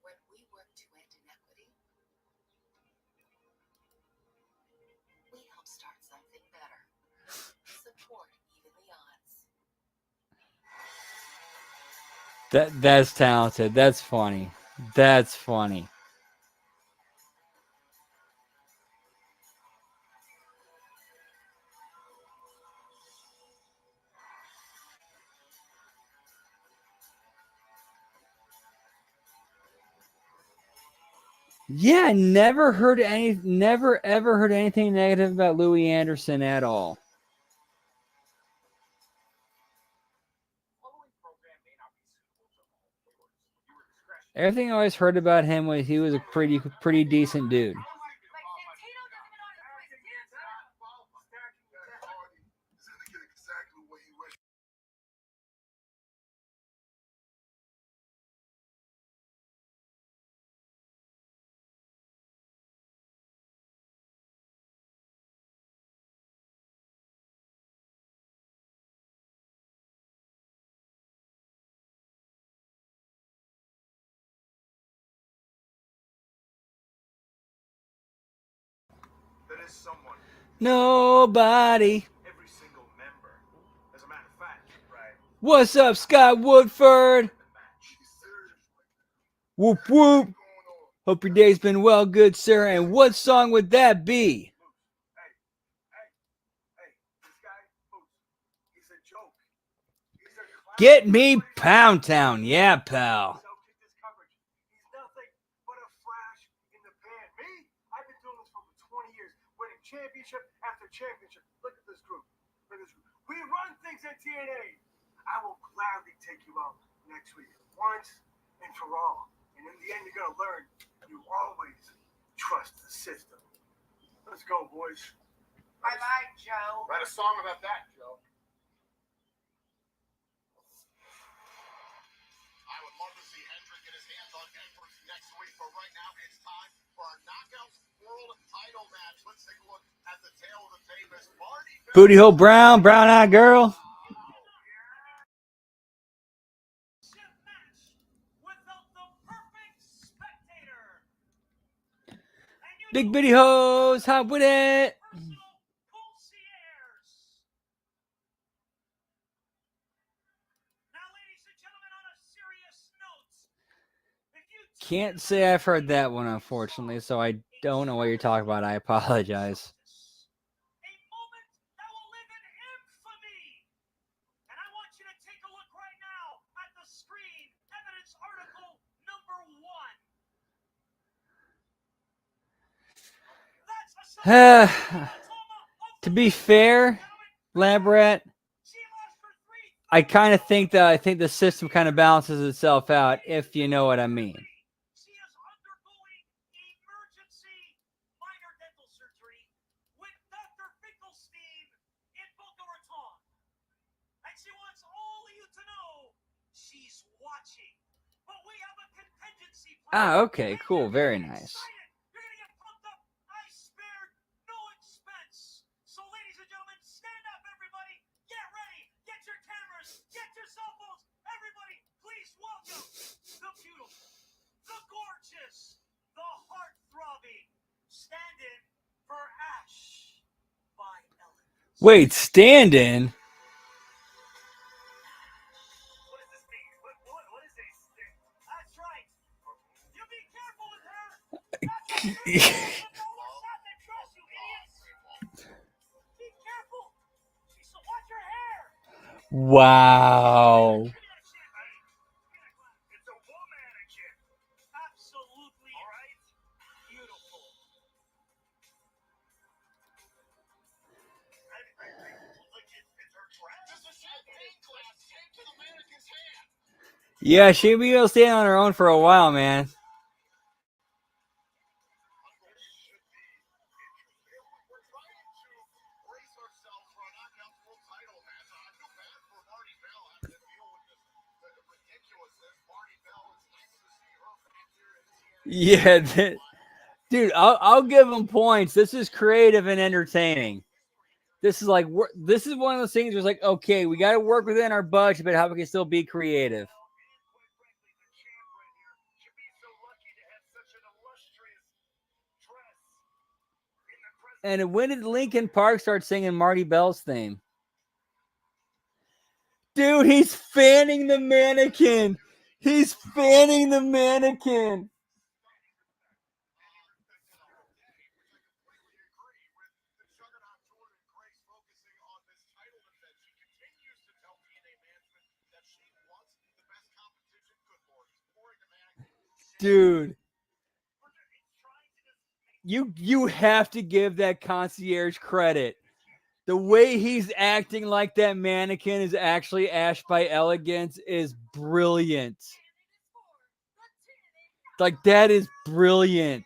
When we work to end inequity, we help start something better. Support evenly odds. That's talented. That's funny. That's funny. Yeah, never ever heard anything negative about Louis Anderson at all. Everything I always heard about him was he was a pretty decent dude. That is someone. Nobody. Every single member. As a matter of fact, right? What's up, Scott Woodford? Whoop whoop. Hope your day's been well, good sir. And what song would that be? Hey, this guy, he's a joke. He's a clown. Get me Pound Town, yeah, pal. He's nothing but a flash in the pan. Me? I've been doing this for over 20 years, winning championship after championship. Look at this group. Look at this group. We run things at TNA. I will gladly take you out next week, once and for all. And in the end, you're gonna learn you always trust the system. Let's go, boys. Bye-bye, Joe. Write a song about that, Joe. I would love to see Hendrick get his hands on Edwards next week, but right now it's time for our Knockouts World Title match. Let's take a look at the tail of the tape as Marty Booty hole brown, brown eyed girl. Big bitty hose, hot with it. Can't say I've heard that one, unfortunately, so I don't know what you're talking about. I apologize. A moment that will live in infamy. And I want you to take a look right now at the screen. Evidence article number 1. To be fair, Labrat, I kind of think the system kind of balances itself out, if you know what I mean. She is undergoing emergency minor dental surgery with Dr. Finkelstein in Boca Raton. And she wants all of you to know she's watching. But we have a contingency plan. Ah, okay, cool, very nice. You're gonna get pumped up. I spared no expense. So, ladies and gentlemen, stand up, everybody. Get ready. Get your cameras. Get your cell phones. Everybody, please welcome the beautiful, the gorgeous, the heart-throbbing, stand-in for Ash by Ellen. Wait, stand-in? What does this mean? What is this? That's right. You be careful with her. Be careful. So watch your hair. Wow. It's a womannequin. Absolutely. All right. Beautiful. It's her dress. This is champagne glass taped to the mannequin's hand. Yeah, she'll be able to stand on her own for a while, man. Yeah, dude, I'll give him points. This is creative and entertaining. This is like this is one of those things where it's like, okay, we got to work within our budget, but how we can still be creative. And when did Linkin Park start singing Marty Bell's theme? Dude, he's fanning the mannequin. He's fanning the mannequin. Dude. you have to give that concierge credit. The way he's acting like that mannequin is actually Ash by Elegance is brilliant. Like, that is brilliant.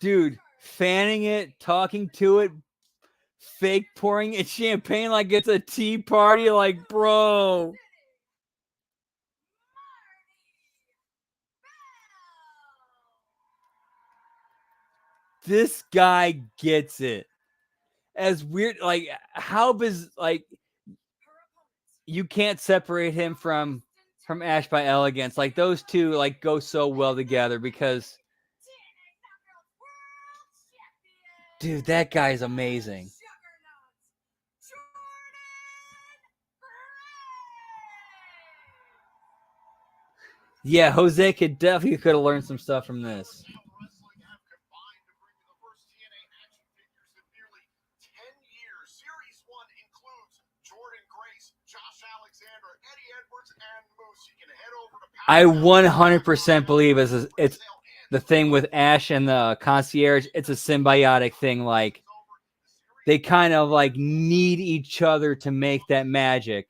Dude, fanning it, talking to it, fake pouring it champagne like it's a tea party. Like, bro. This guy gets it. As weird, like, how like, you can't separate him from Ash by Elegance. Like, those two like go so well together because, dude, that guy's amazing. Yeah, Jose could have learned some stuff from this. Wrestling have combined to bring you the first TNA action figures in nearly 10 years. Series 1 includes Jordan Grace, Josh Alexander, Eddie Edwards, and Moose. You can head over to I 100% believe it's the thing with Ash and the concierge. It's a symbiotic thing. Like, they kind of like need each other to make that magic.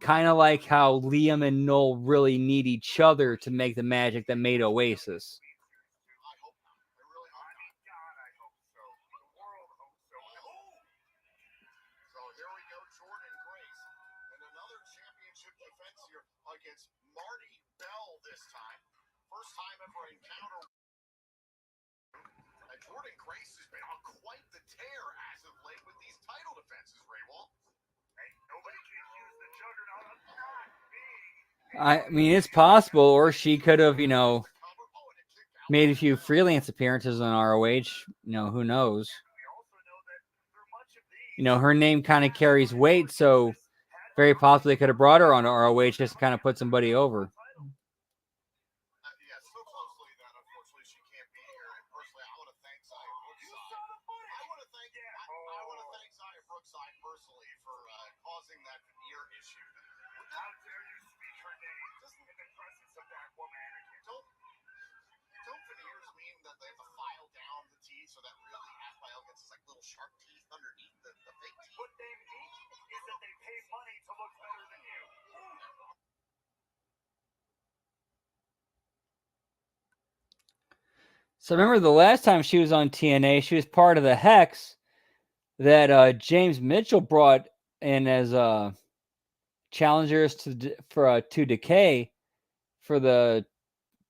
Kind of like how Liam and Noel really need each other to make the magic that made Oasis. So here we go, Jordan Grace, and another championship defense here against Marty Bell this time. First time ever encounter. And Jordan Grace has been on quite the tear as of late with these title defenses, Ray Wall. Hey, nobody can use the juggernaut. I'm not me. I mean, it's possible, or she could have, made a few freelance appearances on ROH. Who knows? We also know that through much of these, Her name kind of carries weight, so very possibly could have brought her on ROH just to kind of put somebody over. Yeah, so closely that unfortunately she can't be here. And personally, I want to thank Zaya Brookside. I want to thank Zaya Brookside personally for causing that veneer issue. how dare you speak her name in the presence of that woman? Don't veneers mean that they have to file down the teeth so that really Ash by Elegance is like little sharp teeth underneath the fake teeth? What they mean is that they pay money to look better than you. So remember the last time she was on TNA, she was part of the Hex that James Mitchell brought in as challengers to Decay for the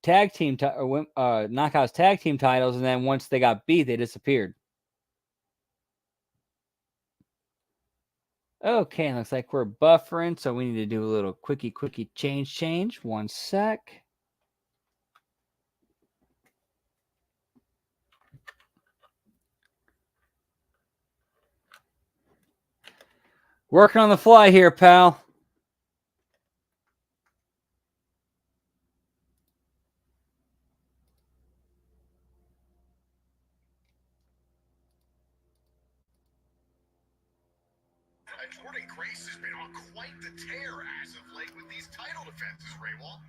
tag team Knockouts tag team titles, and then once they got beat, they disappeared. Okay, looks like we're buffering, so we need to do a little quickie change. 1 sec. Working on the fly here, pal. Jordan Grace has been on quite the tear as of late with these title defenses, Ray Wall.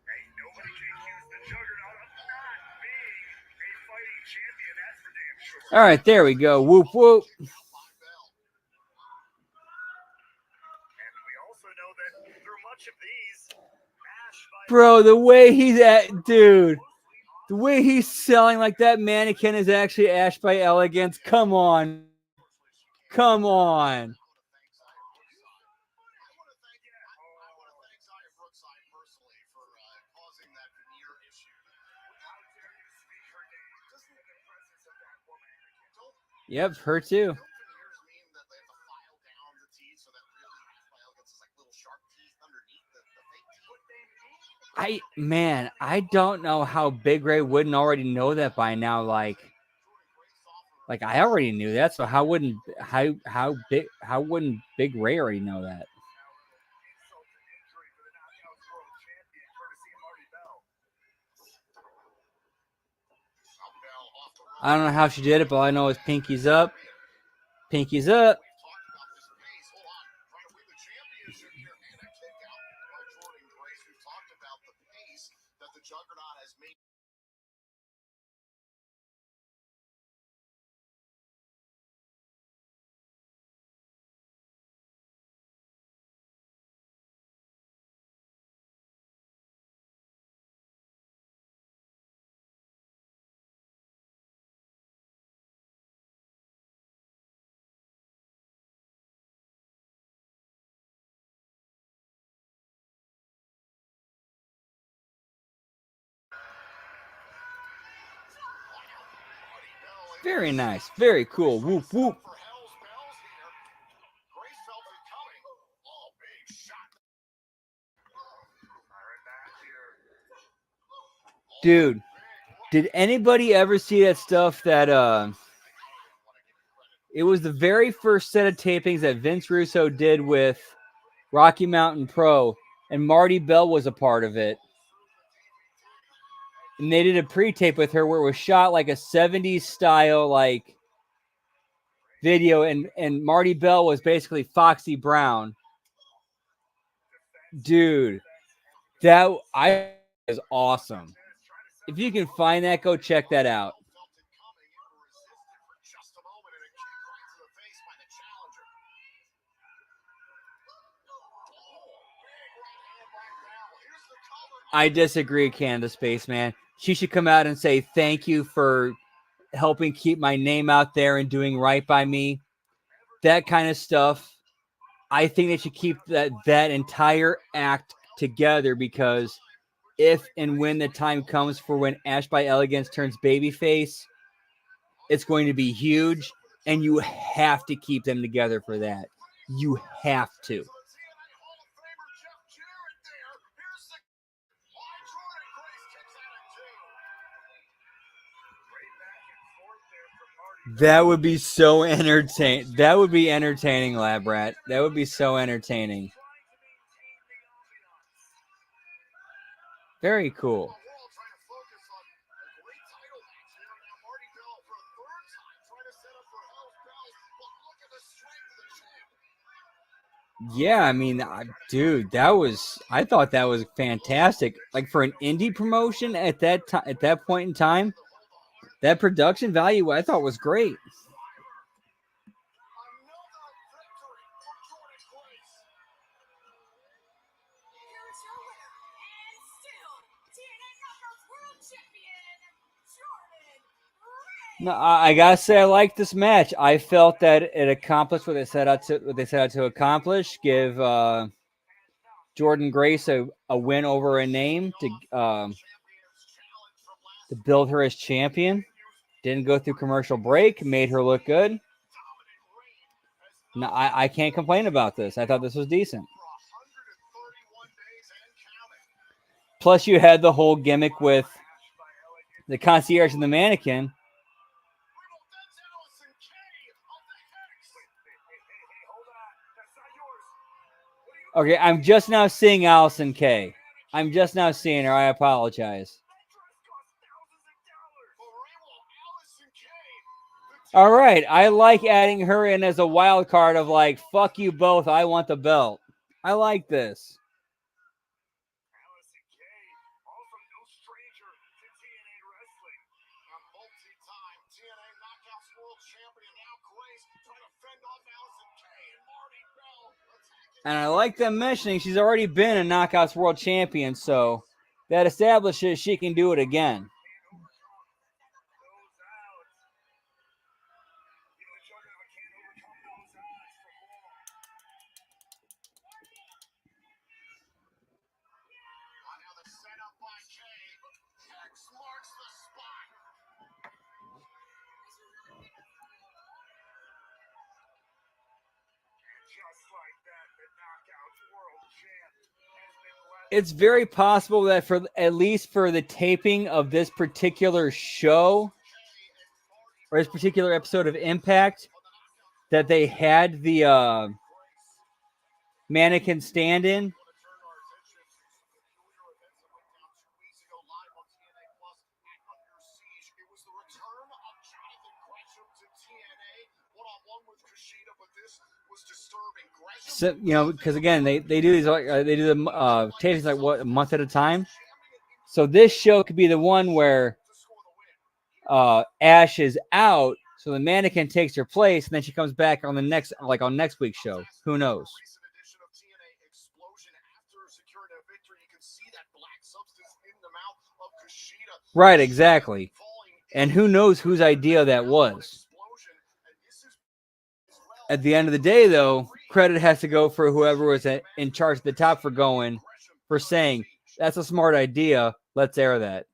Hey, nobody can use the juggernaut. I'm not being a fighting champion, that's for damn sure. All right, there we go. Whoop, whoop. And we also know that through much of these, Ash by Bro, the way he's dude. The way he's selling like that mannequin is actually Ash by Elegance. Come on. Come on. Yep, her too. I don't know how Big Ray wouldn't already know that by now. Like I already knew that, so how wouldn't Big Ray already know that? I don't know how she did it, but all I know is pinky's up. Pinky's up. Juggernaut has made Very nice. Very cool. Whoop, whoop. for Hell's Bells here. Grace felt it coming. Oh, big shot. Firing back here. Dude, did anybody ever see that stuff that it was the very first set of tapings that Vince Russo did with Rocky Mountain Pro, and Marty Bell was a part of it. And they did a pre-tape with her where it was shot like a 70s style like video, and Marty Bell was basically Foxy Brown. Dude, that I is awesome. If you can find that, go check that out. Felt it coming and resisted for just a moment, and a kick right to the face by the challenger. Big right hand by Bell. Here's the cover. I disagree, Canada Spaceman. She should come out and say thank you for helping keep my name out there and doing right by me. That kind of stuff. I think they should keep that entire act together, because if and when the time comes for when Ash by Elegance turns babyface, it's going to be huge, and you have to keep them together for that. You have to. TNA Hall of Famer Jeff Jarrett there. Here's the wide Jordan Grace kicks out at two. Great back and forth there from Marty. That would be so entertaining. That would be entertaining, Lab Rat. That would be so entertaining. Trying to maintain the ambiance. Very cool. We're all trying to focus on a great title match here. Now Marty Bell for a third time trying to set up for Hell's Bells. But look at the strength of the champ. Yeah, I mean, dude, I thought that was fantastic. Like for an indie promotion at that time, at that point in time, that production value I thought was great. Another victory for Jordan Grace. Here's your winner, and still TNA Knockouts World Champion, Jordan Grace. No, I gotta say I like this match. I felt that it accomplished what they set out to accomplish. Give Jordan Grace a win over a name to build her as champion. Didn't go through commercial break. Made her look good. No, I can't complain about this. I thought this was decent. For 131 days and counting. Plus, you had the whole gimmick with the concierge and the mannequin. That's Allison Kay of the Hex. Hey, hold on. That's not yours. What are you Okay, I'm just now seeing Allison Kay. I'm just now seeing her. I apologize. dress costs thousands of dollars. Allison Kay. All right, I like adding her in as a wild card of like, fuck you both, I want the belt. I like this. Allison Kay, also no stranger to TNA wrestling. A multi-time TNA Knockouts World Champion. Now Grace trying to fend off Allison Kay and Marty Bell attacking. And I like them mentioning she's already been a Knockouts World Champion, so that establishes she can do it again. Those odds. Even the Juggernaut can't overcome those odds for long. Now the setup by Kay. Hex marks the spot. And just like that, the Knockouts World Champ has been left. It's very possible that for at least for the taping of this particular show or this particular episode of Impact, that they had the mannequin stand-in. Turn our attention to some peculiar events that went down 2 weeks ago live on TNA Plus at Under Siege. It was the return of Jonathan Gresham to TNA, one-on-one with Kushida, but this was disturbing. Gresham, So, because again, they do these they do the tapings like what, a month at a time. So this show could be the one where Ash is out, so the mannequin takes her place, and then she comes back on the next, like on next week's show. Who knows? Recent edition of TNA Explosion. After securing a victory, you can see that black substance in the mouth of Kushida. Right, exactly. And who knows whose idea that was? At the end of the day, though, credit has to go for whoever was in charge at the top for saying, that's a smart idea. Let's air that.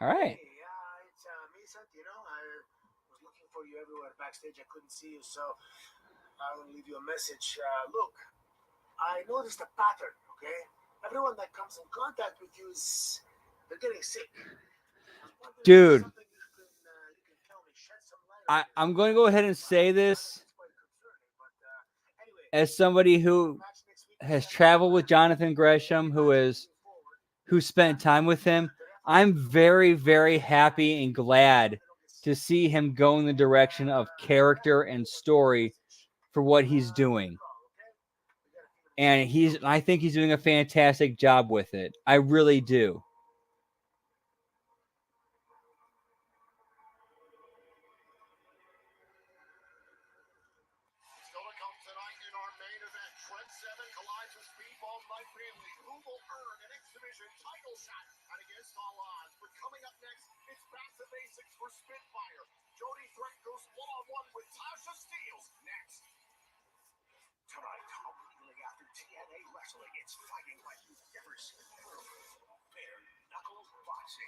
All right. Hey, it's me, son. You know, I was looking for you everywhere backstage. I couldn't see you, so I'm gonna leave you a message. Look, I noticed a pattern. Okay, everyone that comes in contact with you is they're getting sick. Dude, Something you can tell me, shed some light on I'm going to go ahead and say this It's quite concerning, but anyway, as somebody who match next week. has traveled with Jonathan Gresham, who spent time with him. I'm very, very happy and glad to see him go in the direction of character and story for what he's doing. And I think he's doing a fantastic job with it. I really do. Still to come tonight in our main event. Trent Seven collides with Speedball Mike Bailey, who will earn an X Division title shot at against all odds. But coming up next, it's back to basics for Spitfire. Jody Threat goes one-on-one with Tasha Steelz next. Tonight, immediately after TNA Wrestling, it's fighting like you've never seen before. Bare knuckle boxing.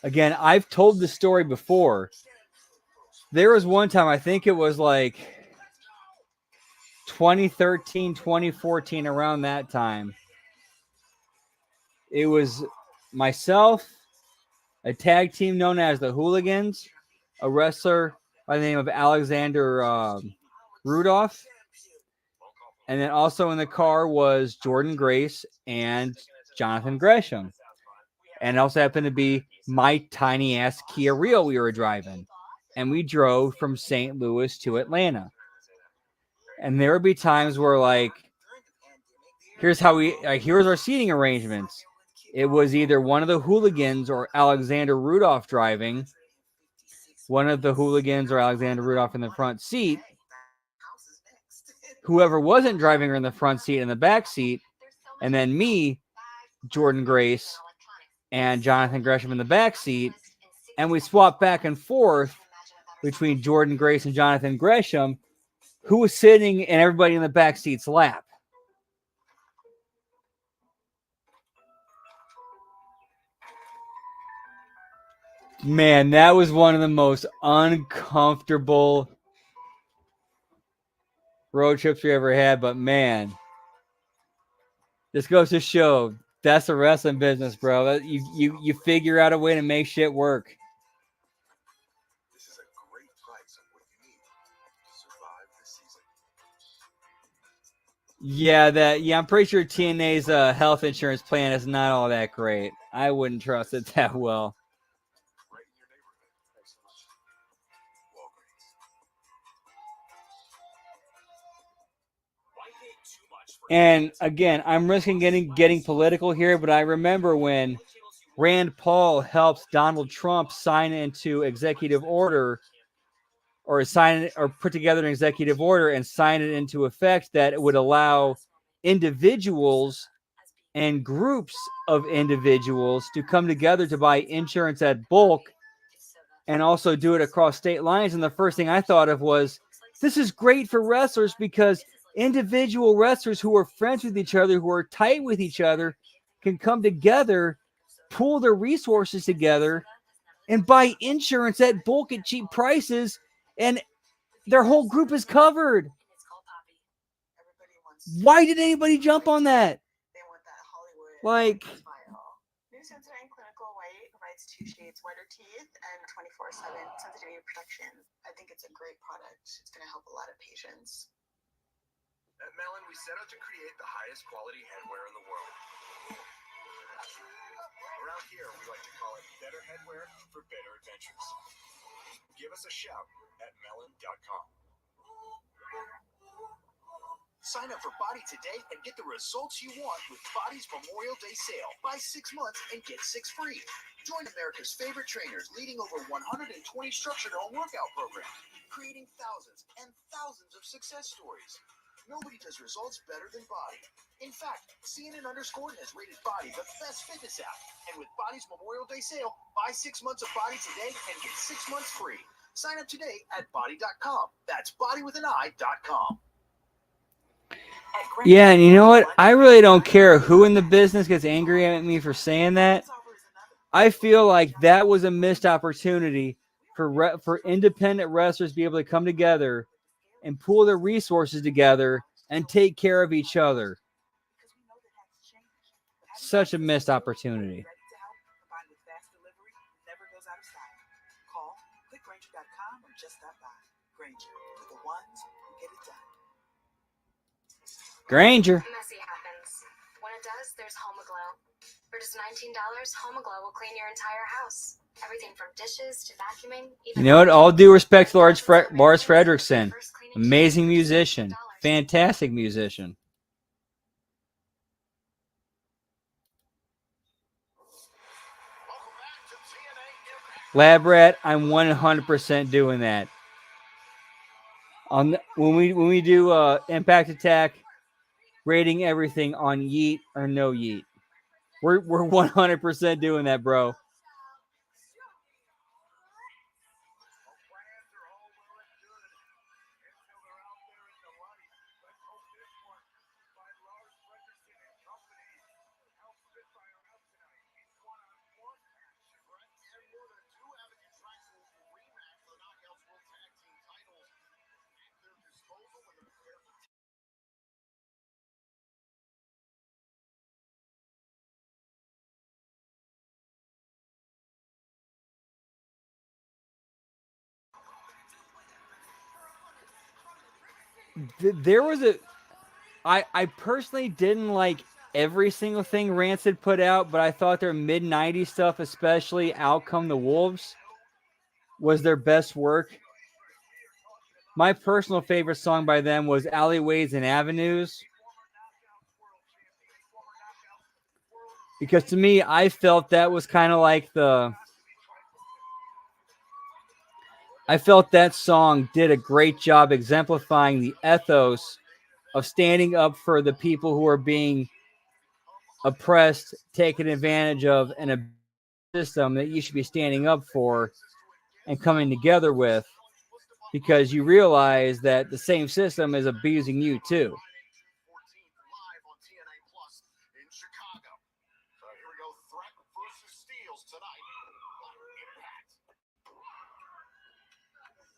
Again, I've told the story before. There was one time, I think it was like 2013, 2014, around that time. It was myself, a tag team known as the Hooligans, a wrestler by the name of Alexander Rudolph, and then also in the car was Jordan Grace and Jonathan Gresham. And it also happened to be my tiny ass Kia Rio we were driving. And we drove from St. Louis to Atlanta. And there would be times where, like, here's our seating arrangements. It was either one of the Hooligans or Alexander Rudolph driving, one of the Hooligans or Alexander Rudolph in the front seat. Whoever wasn't driving are in the front seat and the back seat, and then me, Jordan Grace, and Jonathan Gresham in the back seat, and we swapped back and forth between Jordan Grace and Jonathan Gresham, who was sitting in everybody in the back seat's lap. Man, that was one of the most uncomfortable road trips we ever had, but man, this goes to show that's the wrestling business, bro. You figure out a way to make shit work. This is a great price of what you need to survive this season. Yeah, I'm pretty sure TNA's health insurance plan is not all that great. I wouldn't trust it that well. Right in your neighborhood. Thanks so much. Walgreens. Why pay too much for And again, I'm risking getting political here, but I remember when Rand Paul helped Donald Trump sign into executive order, or put together an executive order and sign it into effect that it would allow individuals and groups of individuals to come together to buy insurance at bulk and also do it across state lines. And the first thing I thought of was, this is great for wrestlers because individual wrestlers who are friends with each other, who are tight with each other, can come together, pool their resources together, and buy insurance at bulk at cheap prices, and their whole group is covered. Why did anybody jump on that? They want that Hollywood Like, smile. New Sensodyne Clinical White provides 2 shades whiter teeth and 24/7 sensitivity protection. I think it's a great product. It's going to help a lot of patients. At Melon, we set out to create the highest quality headwear in the world. Around here, we like to call it better headwear for better adventures. Give us a shout at melon.com. Sign up for Body today and get the results you want with Body's Memorial Day sale. Buy 6 months and get 6 free. Join America's favorite trainers leading over 120 structured home workout programs, creating thousands and thousands of success stories. Nobody does results better than Body. In fact, CNN Underscored has rated Body the best fitness app. And with Body's Memorial Day sale, buy 6 months of Body today and get 6 months free. Sign up today at body.com. That's bodywithan.com. Yeah, and you know what? I really don't care who in the business gets angry at me for saying that. I feel like that was a missed opportunity for independent wrestlers to be able to come together and pool their resources together and take care of each other. Such a missed opportunity. Granger. Messy happens. When it does, there's Homaglow. For just $19, Homaglow will clean your entire house. Everything from dishes to vacuuming. You know what? All due respect to Lars Fredrickson. Amazing musician. Fantastic musician. Lab Rat, I'm 100% doing that. When we do Impact Attack, rating everything on yeet or no yeet. We're 100% doing that, bro. There was I personally didn't like every single thing Rancid put out, but I thought their mid-90s stuff, especially Out Come the Wolves, was their best work. My personal favorite song by them was Alleyways and Avenues. Because to me, I felt that was kind of like I felt that song did a great job exemplifying the ethos of standing up for the people who are being oppressed, taken advantage of, and a system that you should be standing up for and coming together with, because you realize that the same system is abusing you too. Live on TNA Plus in Chicago. So here we go. Threat versus Steels tonight. Impact.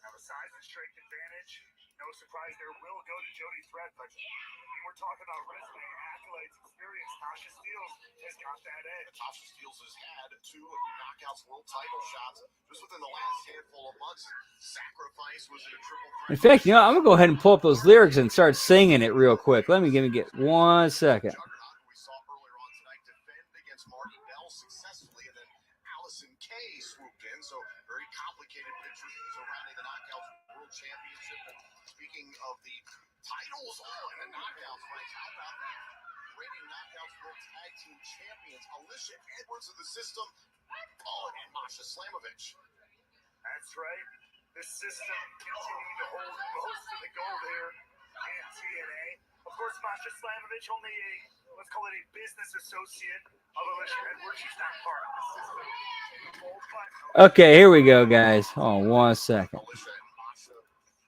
Have a size and strength advantage. No surprise there will go to Jody Threat, but we're talking about resume, accolades, experience. Tasha Steels has got that edge. Tasha Steels has had 2 Knockouts World title shots just within the last handful of months. Sacrifice was in a triple threat. In fact, you know, I'm gonna go ahead and pull up those lyrics and start singing it real quick. Let me get 1 second. Juggernaut, who we saw earlier on tonight, defend against Marty Bell successfully, and then Allison Kay swooped in. So very complicated picture surrounding the Knockouts World Championship. And speaking of the titles and the Knockouts fights, how about the reigning Knockouts World Tag Team Champions, Alicia Edwards of the System, and Masha Slamovich. That's right. This system continuing to hold most of the gold here in TNA. Of course, Masha Slamovich, only let's call it a business associate of Alicia Edwards. She's not part of the system. Okay, here we go, guys. Hold on 1 second. Alicia and Masha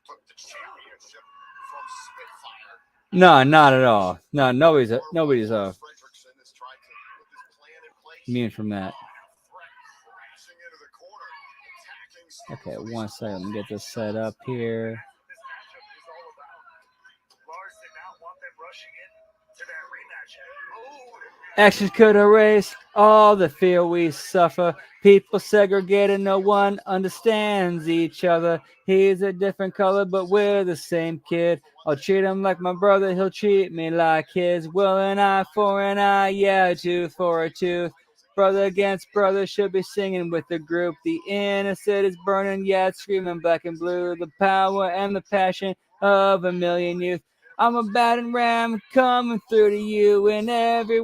took the championship from Spitfire. No, not at all. No, nobody's Fredrickson has tried to put this plan in place. immune from that. Threat crashing into the corner, attacking Steels. Okay, 1 second. Let me get this set up here. This matchup is all about. Lars did not want them rushing in to that rematch. Actions could erase all the fear we suffer. People segregated, no one understands each other. He's a different color, but we're the same kid. I'll treat him like my brother, he'll treat me like his. Well, an eye for an eye, yeah, a tooth for a tooth. brother against brother should be singing with the group. The innocent is burning, yet screaming black and blue. The power and the passion of a million youth. I'm a batting ram coming through to you in every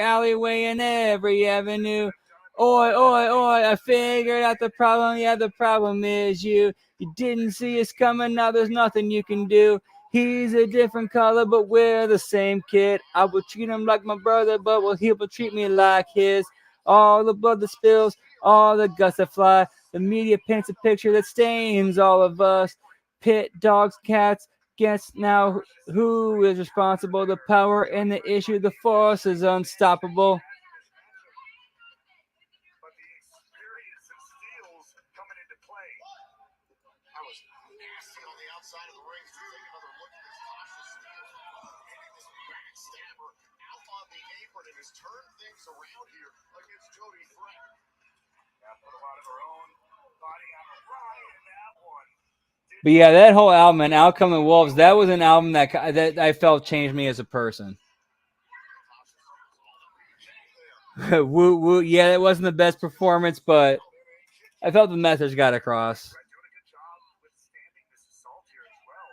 alleyway and every avenue. Oi, oi, oi, I figured out the problem. Yeah, the problem is you. You didn't see us coming, now there's nothing you can do. He's a different color, but we're the same kid. I will treat him like my brother, but he will treat me like his. All the blood that spills, all the guts that fly. The media paints a picture that stains all of us. Pit, dogs, cats, guess now who is responsible? The power and the issue, the force is unstoppable. But the experience and steals coming into play. That was nasty on the outside of the ring. So take another look at this Tasha Steele hitting this backstabber out on the apron and has turned things around here against Jody Threat. Yeah, put a lot of her own body on the line in that one. But yeah, that whole album, and Outcome and Wolves, that was an album that I felt changed me as a person. Woo woo, yeah, it wasn't the best performance, but I felt the message got across. Threat doing a good job withstanding this assault here as well.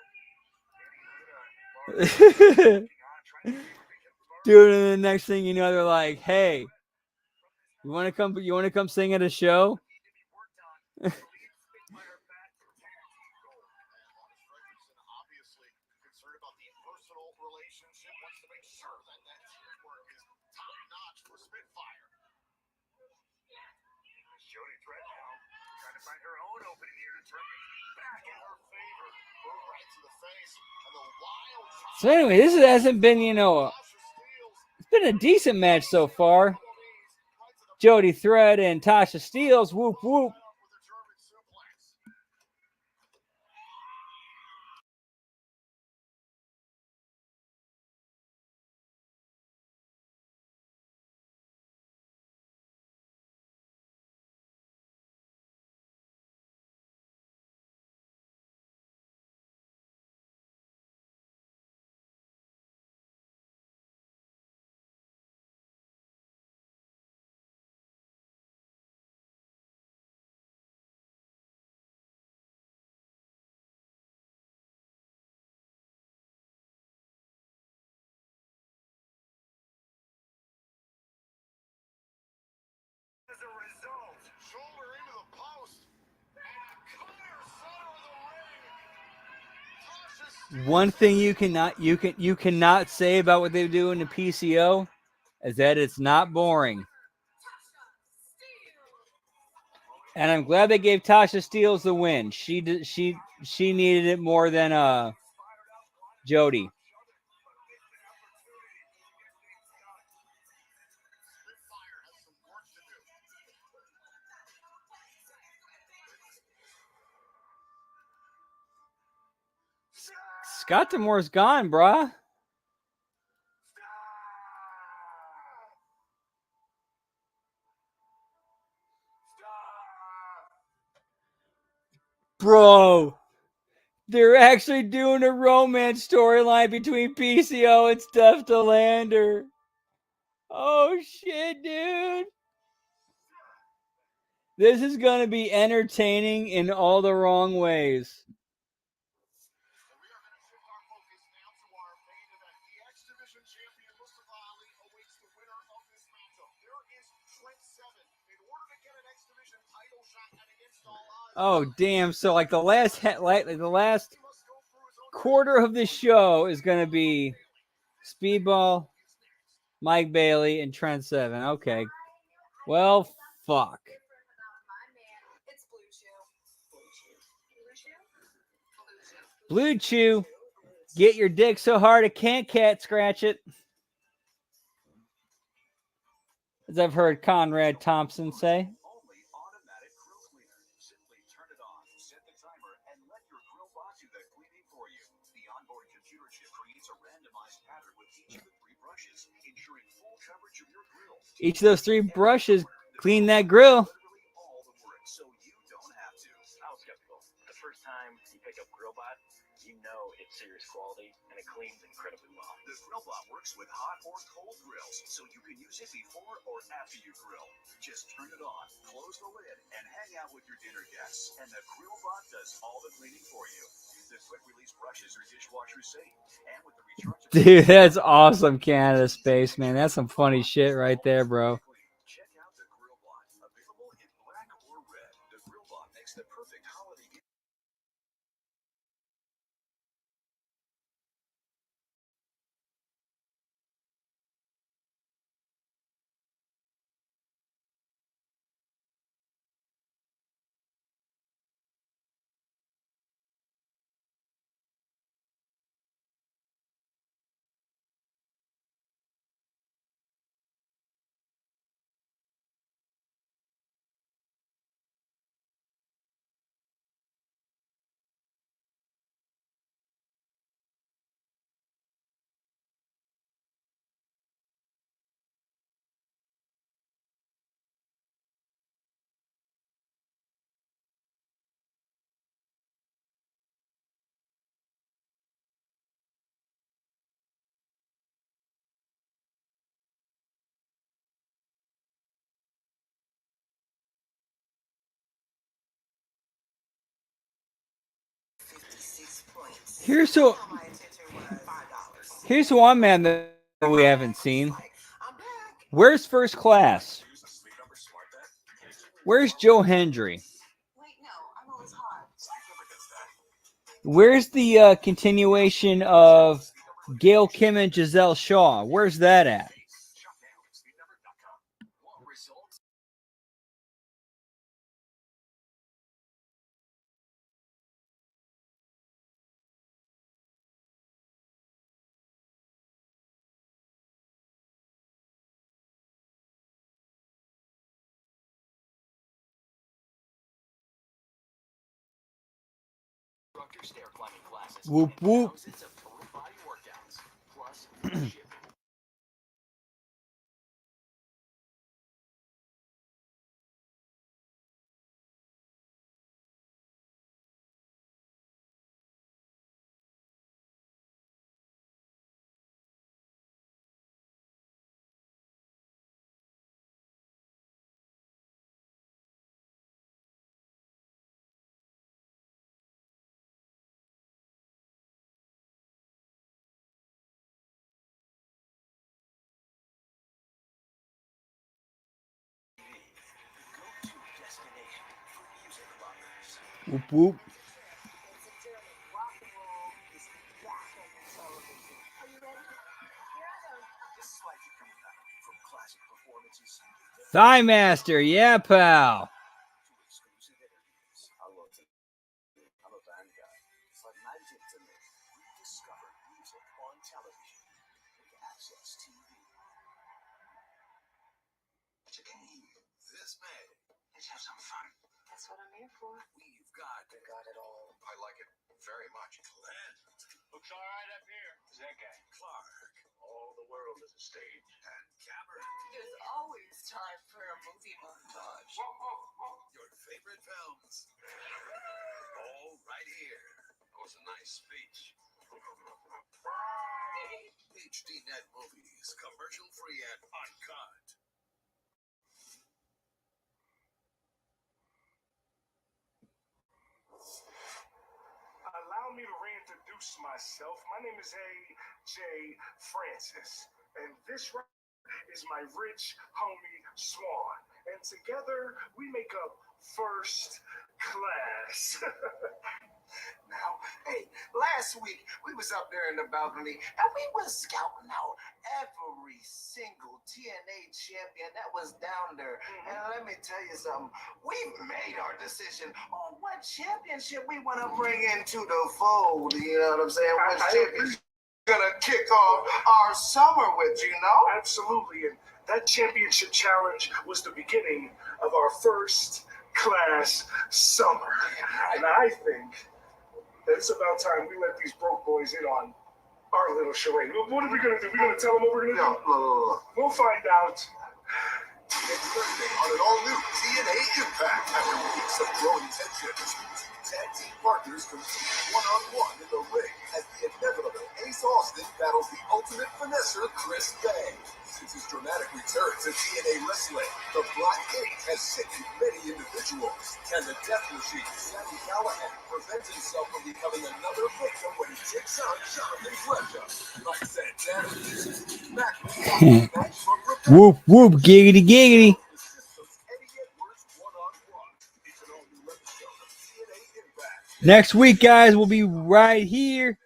Danny Luna, trying to Dude, and the next thing you know, they're like, "Hey, you want to come? You want to come sing at a show?" Obviously concerned about the personal relationship, wants to make sure that that teamwork is top notch for Spitfire. Jody Threat now trying to find her own opening here to turn things back in her favor. Boom right to the face, and the wild So anyway, this hasn't been, it's been a decent match so far. Jody Thread and Tasha Steeles, whoop whoop. with a German suplex. As a result, Shoulder into the post, and a clear center of the ring. Tasha Steele One thing you cannot say about what they do in the PCO is that it's not boring. And I'm glad they gave Tasha Steeles the win. She needed it more than Jody. Spitfire has some work to do. Scott Demore's gone, brah. Bro, they're actually doing a romance storyline between PCO and Steph DeLander. Oh shit, dude. This is gonna be entertaining in all the wrong ways. And we are going to shift our focus now to our main event. The X Division champion Mustafa Ali awaits the winner of this matchup. There is Trent Seven. In order to get an X Division title shot at Against All Odds, Oh damn! So like the last he must go through his own quarter of the show is gonna be Speedball, Mike Bailey, and Trent Seven. Okay. Well, fuck. It's Blue Chew. Blue Chew, get your dick so hard it can't cat scratch it. As I've heard Conrad Thompson say. only automatic grill cleaner. Simply turn it on, set the timer, and let your grill bot do the cleaning for you. The onboard computer chip creates a randomized pattern with each of the 3 brushes, ensuring full coverage of your grill. Each of those 3 brushes clean that grill. Literally all the work, so you don't have to. How skeptical. The first first time you pick up GrillBot, you know it's serious quality and it cleans incredibly well. The GrillBot works with hot or cold grills, so you can use it before or after you grill. Just turn it on, close the lid, and hang out with your dinner guests. And the GrillBot does all the cleaning for you. The quick-release brushes are dishwasher safe, and with the rechargeable... Dude, that's awesome, Canada Space, man. That's some funny shit right there, bro. Check out the GrillBot, available in black or red. The GrillBot makes the perfect holiday gift. Here's who I'm mad that we haven't seen. Where's First Class? Where's Joe Hendry? Where's the continuation of Gail Kim and Giselle Shaw? Where's that at? Whoop whoop. Whoop whoop. Thigh Master, yeah, pal. This May, let's have some fun. That's what I'm here for. We've got it all. I like it very much. Glenn. Looks all right up here. Who's that guy? Clark. All the world is a stage. And Cameron. There's always time for a movie montage. Your favorite films. All right here. That was a nice speech. HDNet Movies. Commercial free and uncut. Allow me to reintroduce myself. My name is A.J. Francis, and this right is my rich homie Swan. And together we make up First Class. Now, hey, last week we was up there in the balcony and we was scouting out every single TNA champion that was down there. And let me tell you something, we made our decision on what championship we want to bring into the fold. You know what I'm saying? What championship gonna kick off our summer with, you know? Absolutely, and that championship challenge was the beginning of our First Class summer. And I think that it's about time we let these broke boys in on our little charade. What are we going to do? We're going to tell them what we're going to do? No. We'll find out. Next Thursday on an all-new TNA Impact. After weeks of growing tension, tag team partners compete one-on-one in the ring as the inevitable Ace Austin battles the ultimate finesser, Chris Bay. Since his dramatic return to TNA Wrestling, the Black Ink has sickened many individuals. Can the Death Machine, Sami Callihan, prevent himself from becoming another victim when he takes on Jonathan Fletcher? Like Santana, Mac match from Rebecca. Whoop, whoop, giggity, giggity. The System's Eddie Edwards one-on-one. It's an all-new episode of TNA Impact. Next week, guys, we'll be right here.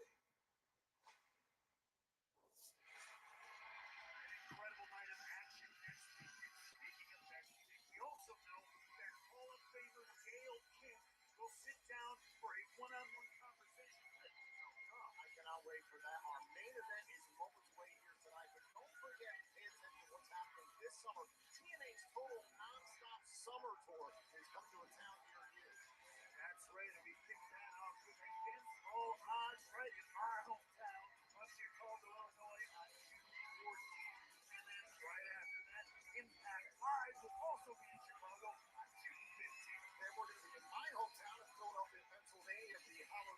Incredible night of action next week. And speaking of next week, we also know that Hall of Famer Gail Kim will sit down for a one-on-one conversation with I cannot wait for that. Our main event is moments away here tonight, but don't forget, pay attention to what's happening this summer. TNA's total non-stop summer tour is coming to a town near you. That's right, and we kicked that off with Against All Odds right in our hometown of Chicago, Illinois on June 14th. And then right after that, Impact Live will also be in Chicago on June 15th. And we're going to be in my hometown of Philadelphia, Pennsylvania, at the Hollow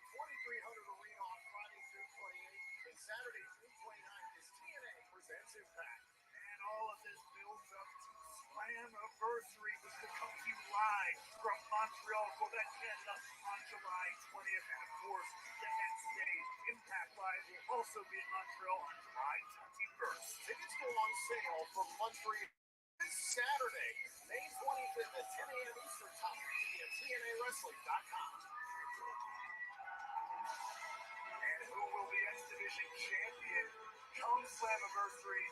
2300 Arena on Friday, June 28th. And Saturday, June 29th is TNA presents Impact. And all of this builds up to Slammiversary, which will come to you live from Montreal, Quebec, Canada on July 20th. And of course, the next day, Impact Live will also be in Montreal on July 21st. Tickets go on sale from Montreal this Saturday, May 25th at 10 a.m. Eastern Time via TNAWrestling.com. And who will be X Division champion come Slammiversary?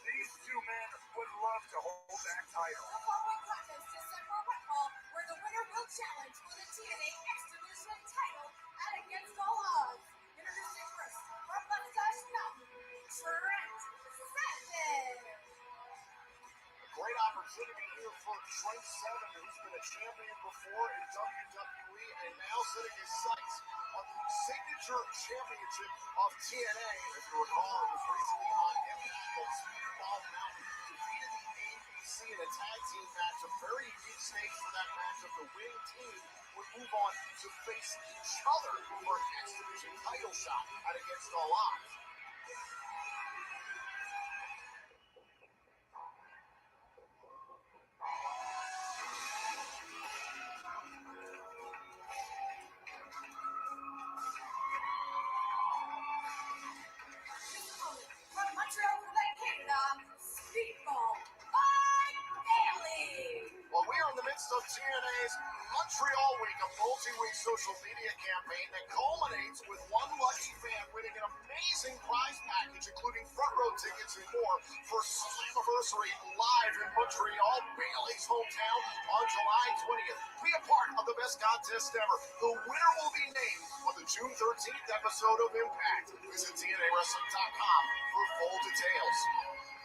These two men would love to hold that title. The following contest is set for one fall, where the winner will challenge for the TNA X Division title at Against All Odds. Introducing first, from Mustache Mountain, Trent Seven. Great opportunity here for Trent Seven, who's been a champion before in WWE and now setting his sights on the signature championship of TNA. If you recall, it was recently on Impact at Speedball Mountain, defeated the ABC in a tag team match, a very unique stage for that matchup. The winning team would move on to face each other for an X Division title shot at Against All Odds. From Montreal, Quebec, Canada, Speedball Mike Bailey. Well, we are in the midst of TNA's Montreal Week, a multi-week social media campaign that culminates with one lucky fan winning an amazing prize package, including front row tickets and more for Slammiversary live in Montreal, Bailey's hometown, on July 20th. Be a part of the best contest ever. The winner will be named on the June 13th episode of Impact. Visit TNAWrestling.com for full details.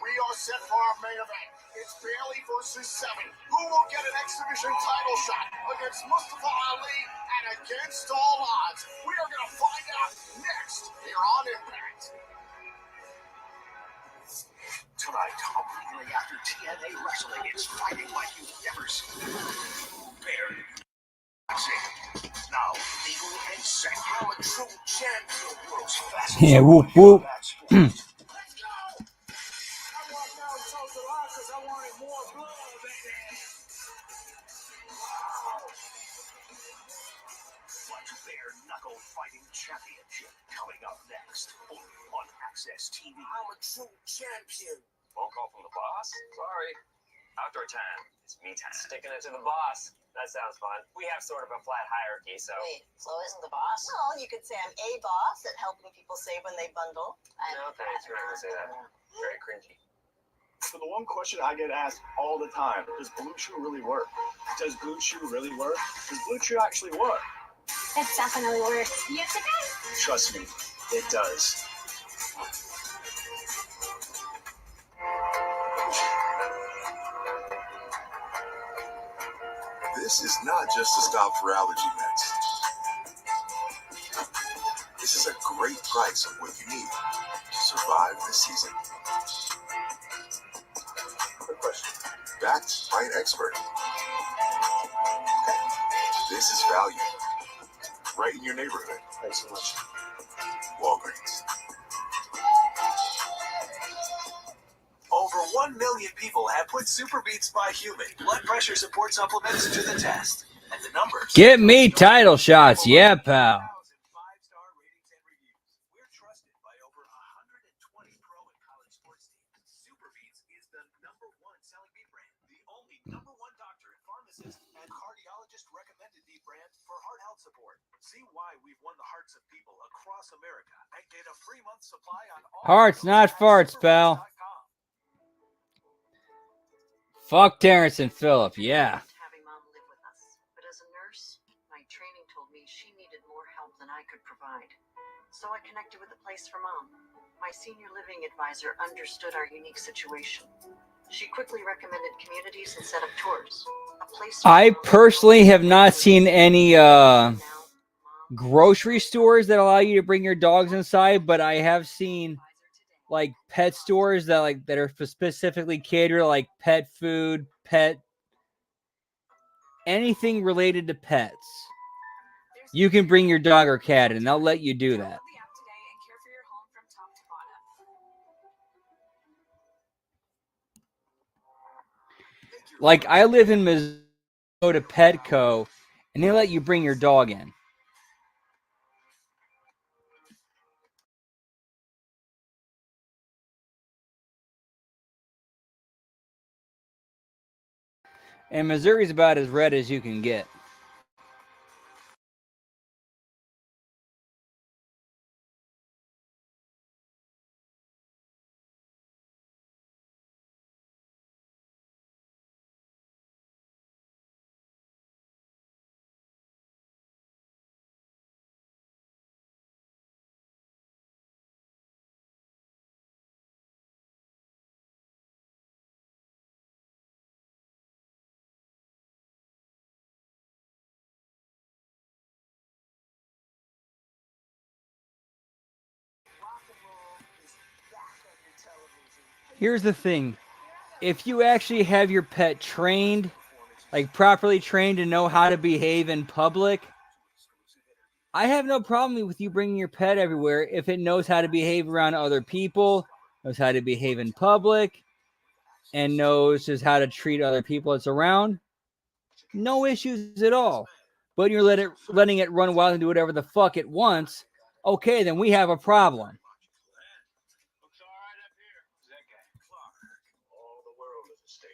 We are set for our main event. It's Bailey versus Seven. Who will get an X Division title shot against Mustafa Ali and Against All Odds? We are going to find out next here on Impact. Tonight, immediately after TNA Wrestling, it's fighting like you've never seen. Bear. Now, legal and set. I'm a true champion. World's fastest. Yeah, whoop, whoop. Let's go! I walked out and told the line because I wanted more blood, baby. But Bare Knuckle Fighting Championship coming up next. Only on Access TV. I'm a true champion. Phone call from the boss? Sorry. Outdoor time. It's me time. Sticking it to the boss. That sounds fun. We have sort of a flat hierarchy, so. Wait, Flo isn't the boss? Well, you could say I'm a boss at helping people save when they bundle. No, thanks. You're not gonna say that. Very cringy. So the one question I get asked all the time, does Blue Chew really work? Does Blue Chew really work? Does Blue Chew actually work? It definitely works. Yes, it does. Trust me, it does. This is not just a stop for allergy meds. This is a great price of what you need to survive this season. Quick question. Backed by an expert. This is value. right in your neighborhood. Thanks so much. Walgreens. Over 1 million people have put Super Beats by Human blood pressure support supplements to the test. And the numbers. Get me title shots. Yeah, pal. 5-star ratings and reviews. We're trusted by over 120 pro and college sports teams. Super Beats is the #1 selling beat brand. The only #1 doctor, pharmacist, and cardiologist recommended beat brand for heart health support. See why we've won the hearts of people across America and get a free month supply on all Hearts, not farts, pal. Fuck Terrence and Phillip, yeah. Having mom live with us, but as a nurse, my training told me she needed more help than I could provide. So I connected with a place for mom. My senior living advisor understood our unique situation. She quickly recommended communities and set up tours. A place I personally have not seen any grocery stores that allow you to bring your dogs inside, but I have seen like pet stores that are specifically catered to like pet food, anything related to pets. You can bring your dog or cat and they'll let you do that. Like I live in Missouri, go to Petco and they let you bring your dog in. And Missouri's about as red as you can get. Here's the thing. If you actually have your pet trained, like properly trained to know how to behave in public, I have no problem with you bringing your pet everywhere if it knows how to behave around other people, knows how to behave in public, and knows just how to treat other people it's around. No issues at all. But you're letting it run wild and do whatever the fuck it wants, okay, then we have a problem. Looks all right up here. That guy, Clark. All the world is a stage.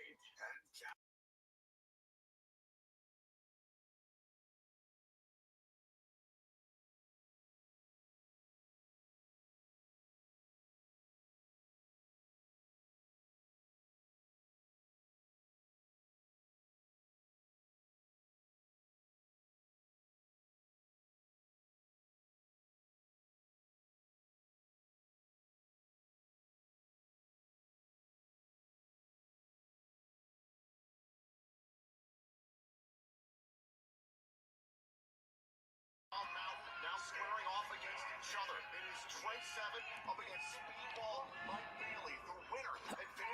Now squaring off against each other. It is Trent Seven up against Speedball Mike Bailey. The winner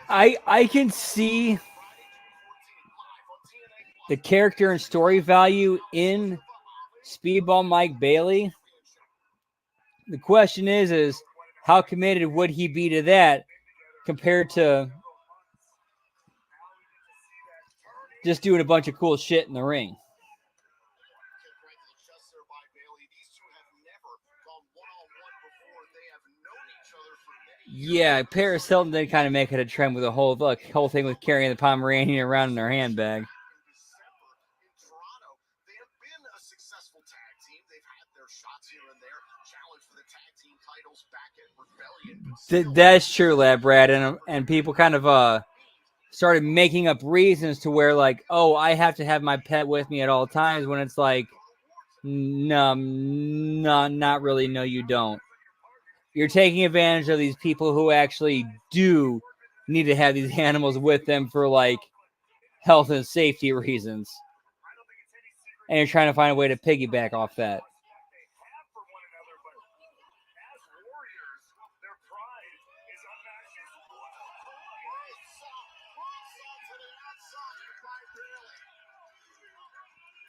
advances. I can see the character and story value in Speedball Mike Bailey. The question is how committed would he be to that compared to just doing a bunch of cool shit in the ring? Yeah, Paris Hilton did kind of make it a trend with the whole thing with carrying the Pomeranian around in her handbag. They have been a successful tag team. They've had their shots here and there. Challenge for the tag team titles back at Rebellion. That's true, lad, Brad, and people kind of started making up reasons to where like, oh, I have to have my pet with me at all times, when it's like, no, not really. No, you don't. You're taking advantage of these people who actually do need to have these animals with them for like health and safety reasons. And you're trying to find a way to piggyback off that.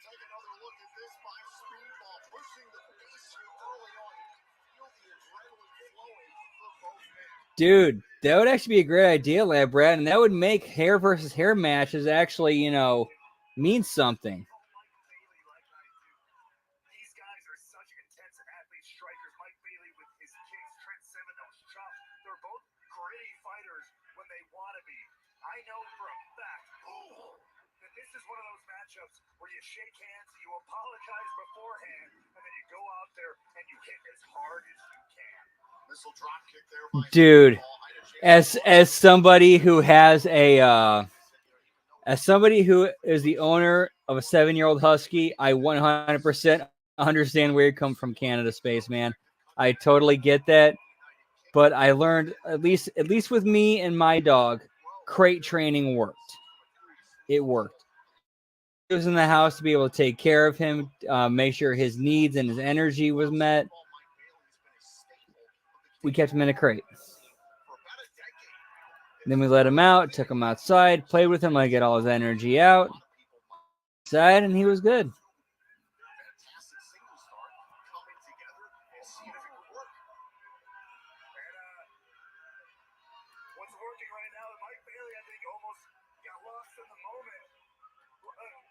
Take another look at this by Speedball pushing the Dude, that would actually be a great idea, Lab Brad, and that would make hair versus hair matches actually, mean something. These guys are such intense athletes, strikers. Mike Bailey with his kicks, Trent Seven, those chops. They're both gritty fighters when they want to be. I know for a fact that this is one of those matchups where you shake hands, you apologize beforehand, and then you go out there and you hit as hard as you can. Missile drop kick there by Dude, Speedball. as somebody who has as somebody who is the owner of a 7-year-old husky, I 100% understand where you come from, Canada Spaceman. I totally get that. But I learned at least with me and my dog, crate training worked. It worked. He was in the house to be able to take care of him, make sure his needs and his energy was met. We kept him in a crate. Then we let him out, took him outside, played with him, let him get all his energy out. Outside, and he was good. Fantastic single start coming together and seeing if it could work. What's working right now, Mike Bailey, I think, almost got lost in the moment.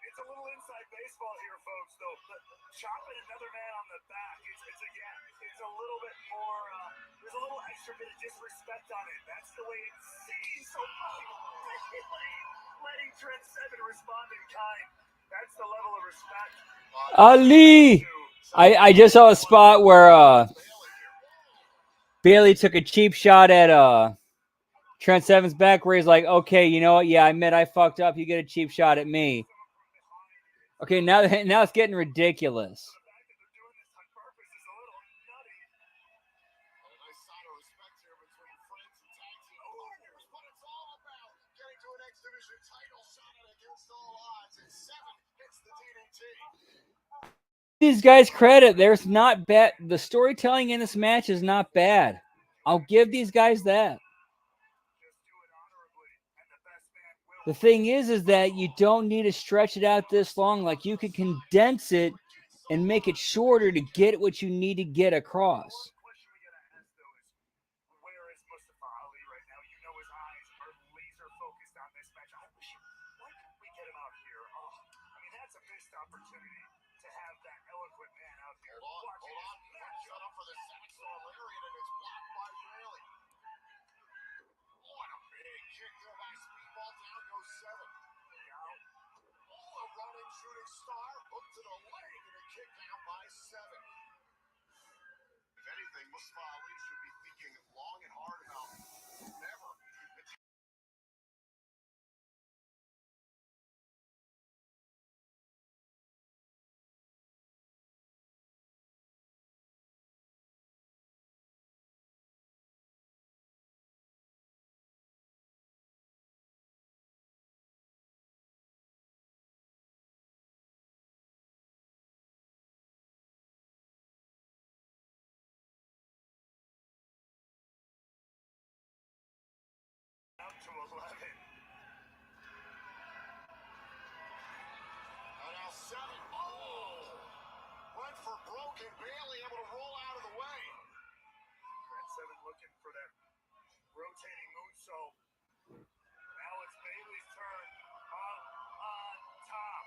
It's a little inside baseball here, folks, though. But chopping another man on the back, it's a little bit more, there's a little extra bit of disrespect on it. That's the way it seems. So letting Trent Seven respond in kind. That's the level of respect. Ali! I just saw a spot where Bailey took a cheap shot at Trent Seven's back where he's like, okay, you know what? Yeah, I admit I fucked up. You get a cheap shot at me. Okay, now it's getting ridiculous. These guys credit. There's not bad. The storytelling in this match is not bad. I'll give these guys that. The thing is that you don't need to stretch it out this long. Like, you can condense it and make it shorter to get what you need to get across. Where is Mustafa Ali right now? You know his eyes are laser focused on this match. Why couldn't we get him out here? I mean, that's a missed opportunity to have that eloquent man out here. Hold on. Set up for the Saxon lariat, and it's blocked by Bailey. What a big kick there by Speedball. Down goes Seven. A running shooting star. Hook to the leg, and a kick out by Seven. If anything, Mustafa Ali should be thinking long and hard about never. Up to 11. And now Seven. Went for broken. Bailey able to roll out of the way. Trent Seven looking for that rotating moonsault. Now it's Bailey's turn. Up on top.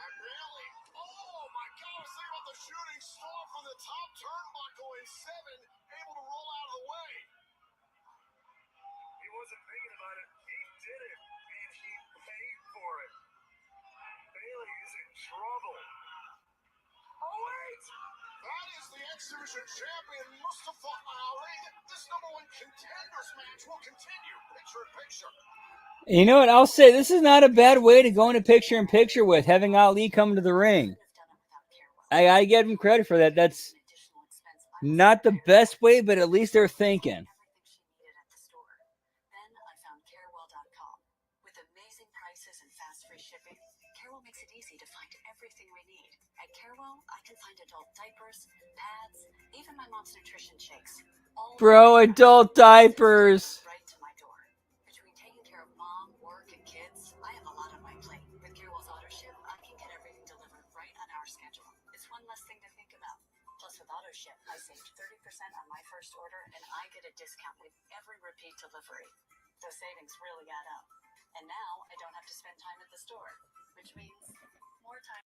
And Bailey. Oh my God! I was thinking about the shooting star from the top turnbuckle, and Seven able to roll out of the way. He wasn't thinking about it. He did it, and he paid for it. Bailey is in trouble. Oh, wait! That is the X Division champion, Mustafa Ali. This #1 contenders match will continue. Picture in picture. You know what? I'll say this is not a bad way to go into picture in picture with having Ali come to the ring. I gotta give him credit for that. That's not the best way, but at least they're thinking. Then I found Carewell.com. With amazing prices and fast free shipping, Carewell makes it easy to find everything we need. At Carewell, I can find adult diapers, pads, even my mom's nutrition shakes. All Bro, adult diapers. right to my door. Between taking care of mom, work, and kids, I have a lot on my plate. With Carewell's auto ship, I can get everything delivered right on our schedule. It's It's one less thing to think about. Plus, with AutoShip, I saved 30% on my first order, and I get a discount with every repeat delivery. Those savings really add up. And now I don't have to spend time at the store, which means more time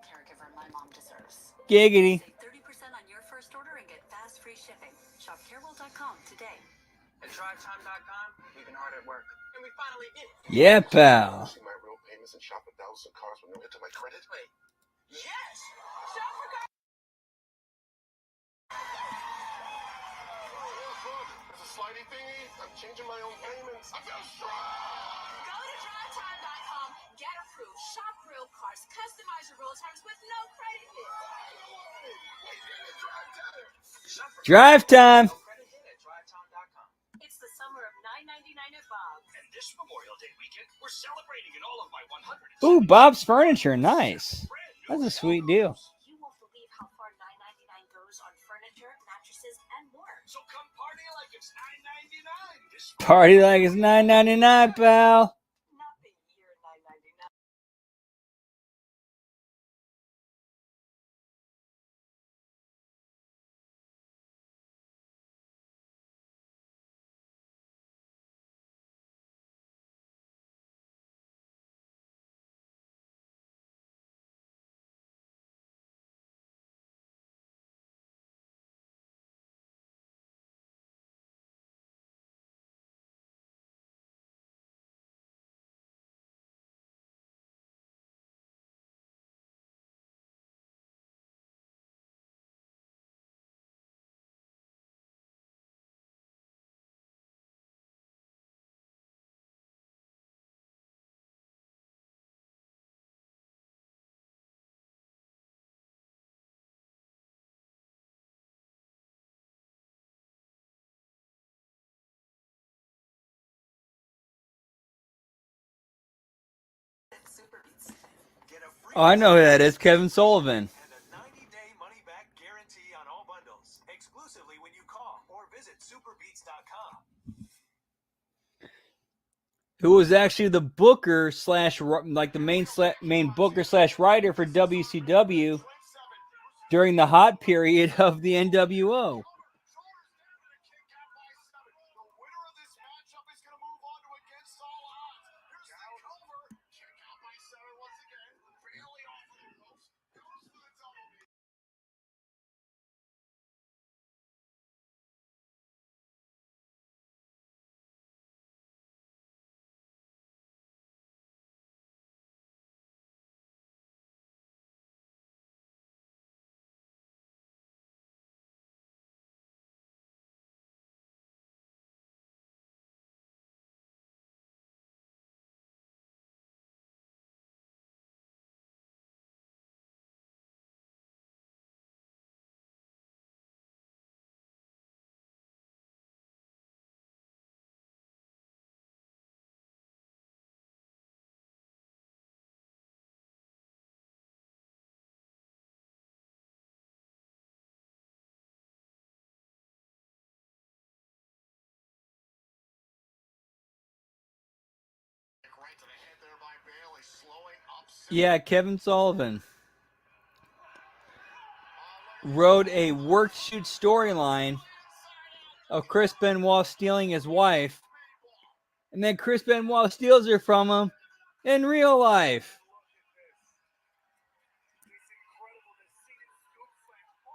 caregiver my mom deserves. Giggity. Save 30% on your first order and get fast free shipping. Shop Carewell.com today. At drivetime.com, we've been hard at work. And we finally did it. Yeah, pal. See my real payments and shop 1,000 cars with no hit to my credit. Wait. Yes! Shop for cars. There's a slidey thingy. I'm changing my own payments. I feel strong. Go to drivetime.com, get approved, shop real cars, customize your real terms with no credit hit. Shop for Drive time. no credit hit at drivetime.com. It's the summer of $9.99 at Bob's. And this Memorial Day weekend, we're celebrating in all of my 100. Ooh, Bob's Furniture. Nice. That's a sweet deal. You won't believe how far $9.99 goes on furniture, mattresses, and more. So come party like it's $9.99. This Party like it's $9.99, pal. Not the year $9.99. Get a free Oh, I know who that is. Kevin Sullivan. and a 90-day money-back guarantee on all bundles, exclusively when you call or visit superbeats.com. Who was actually the booker slash like the main booker slash writer for WCW during the hot period of the NWO. Yeah, Kevin Sullivan wrote a work shoot storyline of Chris Benoit stealing his wife, and then Chris Benoit steals her from him in real life.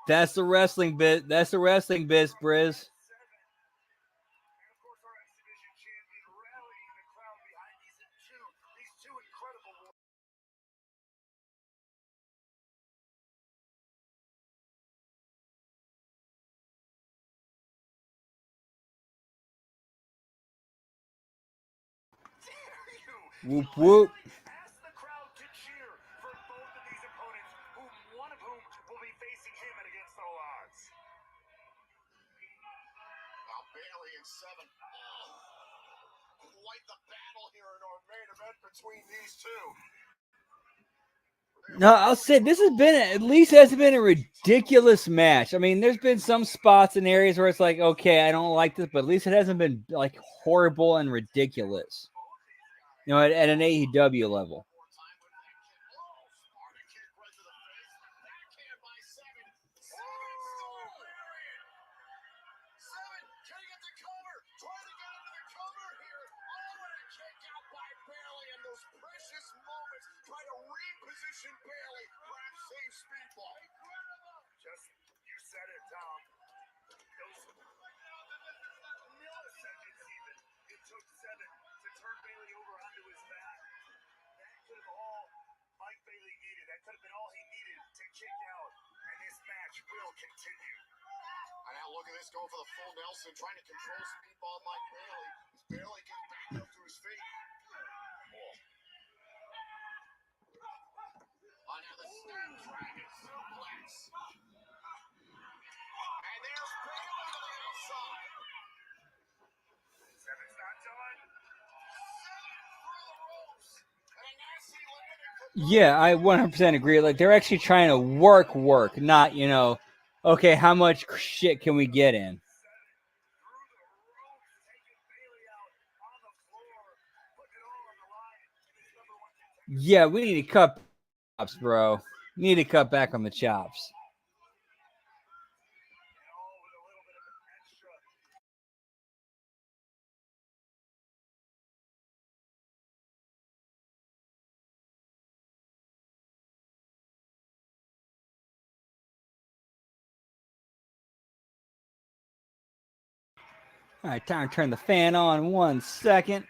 That's the wrestling bit. That's the wrestling bit, Briz. Whoop whoop. Ask the crowd to cheer for both of these opponents, one of whom will be facing him at against all odds. Now Bailey and 7. Quite the battle here in our main event between these two. No, I'll say this has been at least hasn't been a ridiculous match. I mean, there's been some spots and areas where it's like, okay, I don't like this, but at least it hasn't been like horrible and ridiculous. You know, at an AEW level. could have been all he needed to kick out, and this match will continue. And now look at this, going for the full Nelson, trying to control Speedball Mike Bailey. Bailey gets back up to his feet. Oh, now the Snapdragon suplex. And there's Bailey to the outside. Seven's not done. Yeah, I 100% agree. Like, they're actually trying to work, not, okay, how much shit can we get in? Yeah, we need to cut chops, bro. Need to cut back on the chops. All right, time to turn the fan on 1 second.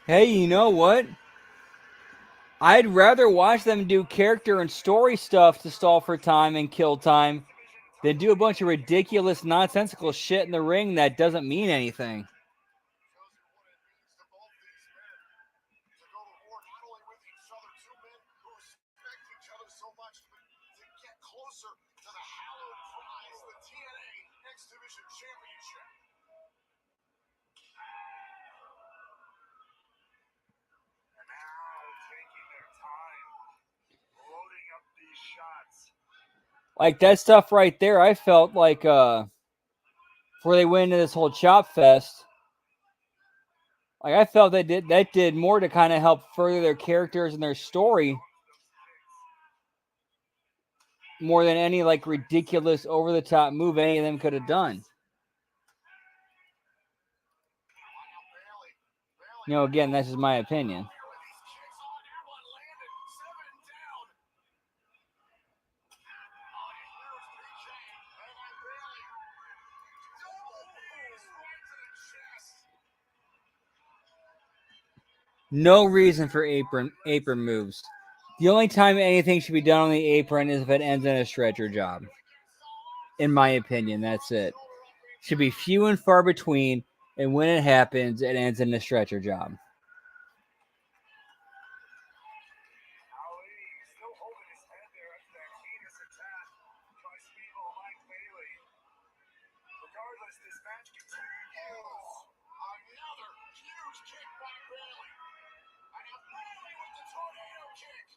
Hey, you know what? I'd rather watch them do character and story stuff to stall for time and kill time than do a bunch of ridiculous, nonsensical shit in the ring that doesn't mean anything. Closer to the hallowed prize, the TNA X Division Championship. And now taking their time, loading up these shots. Like, that stuff right there, I felt like before they went into this whole chop fest, like, I felt that did more to kind of help further their characters and their story more than any like ridiculous over the top move any of them could have done. Again, that's just my opinion. No reason for apron moves. The only time anything should be done on the apron is if it ends in a stretcher job. In my opinion, that's it. Should be few and far between, and when it happens, it ends in a stretcher job. Still holding his head there after that heinous attack by Speedball Mike Bailey. Regardless, this match continues. Another huge kick by Bailey. And now Bailey with the tornado kick.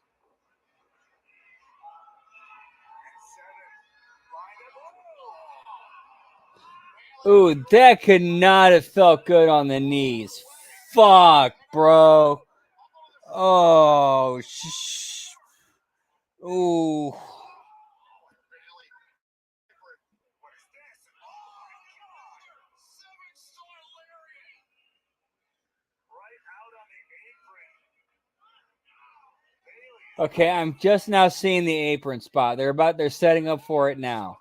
And Seven lined up. Ooh, that could not have felt good on the knees. Fuck, bro. Oh, ooh. Okay, I'm just now seeing the apron spot. They're setting up for it now.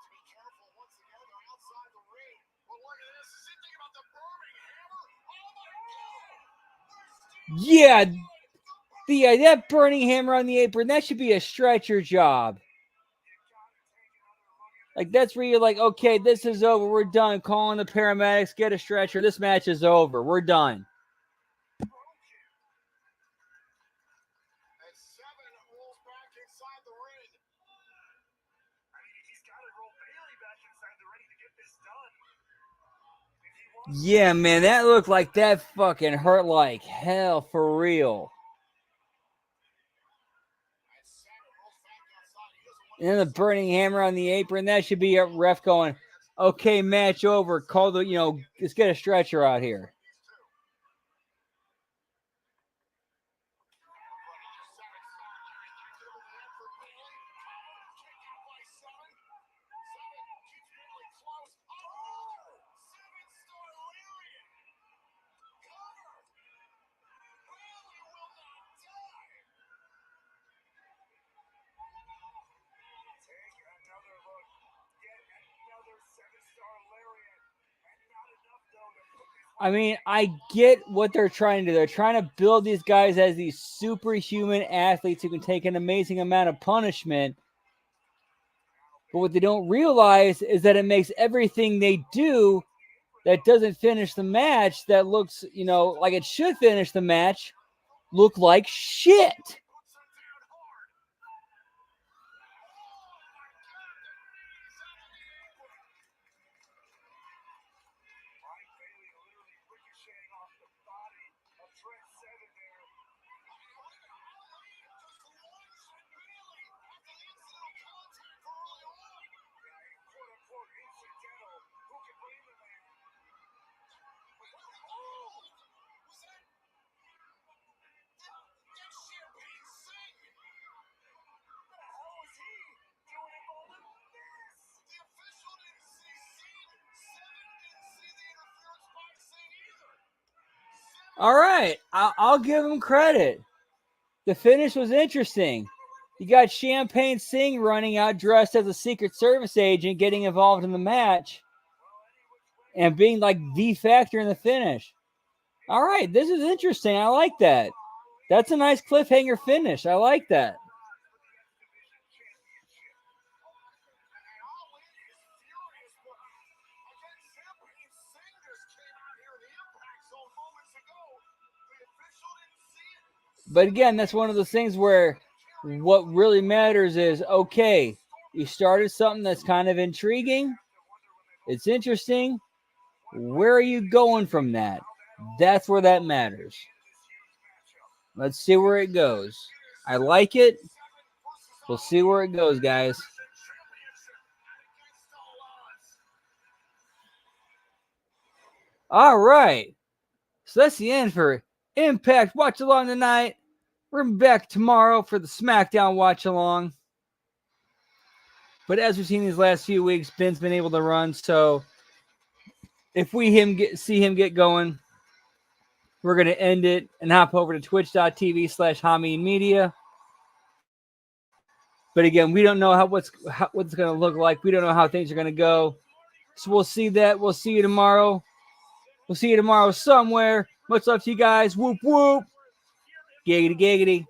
Yeah. That burning hammer on the apron, that should be a stretcher job. Like, that's where you're like, okay, this is over. We're done. Calling the paramedics, get a stretcher. This match is over. We're done. And Seven rolls back inside the ring. I mean, he's got to roll Bailey back inside the ring to get this done. If he wants Yeah, man, that looked like that fucking hurt like hell for real. And Seven rolls back outside. He doesn't want And then the burning hammer on the apron, that should be a ref going, okay, match over. Call the, let's get a stretcher out here. these two. take another look, get another 7-star lariat, and not enough though to put this I mean, I get what they're trying to do. They're trying to build these guys as these superhuman athletes who can take an amazing amount of punishment. But what they don't realize is that it makes everything they do that doesn't finish the match, that looks, like it should finish the match, look like shit. Mike Bailey literally ricocheting off the body of Trent Seven there. Quote unquote incidental. Who can blame the man? What the hell was he doing involved in this? The official didn't see Singh. Seven didn't see the interference by Singh either. All right, I'll give them credit. The finish was interesting. You got Champagne Singh running out dressed as a Secret Service agent, getting involved in the match, and being like the factor in the finish. All right, this is interesting. I like that. That's a nice cliffhanger finish. I like that. But again, that's one of those things where what really matters is, okay, you started something that's kind of intriguing. It's interesting. Where are you going from that? That's where that matters. Let's see where it goes. I like it. We'll see where it goes, guys. All right. So that's the end for Impact Watch Along tonight. We're back tomorrow for the SmackDown Watch Along. But as we've seen these last few weeks, Ben's been able to run. So if we see him get going, we're going to end it and hop over to twitch.tv/Hameen Media. But again, we don't know what's going to look like. We don't know how things are going to go. So we'll see that. We'll see you tomorrow. We'll see you tomorrow somewhere. Much love to you guys. Whoop, whoop. Giggity, giggity.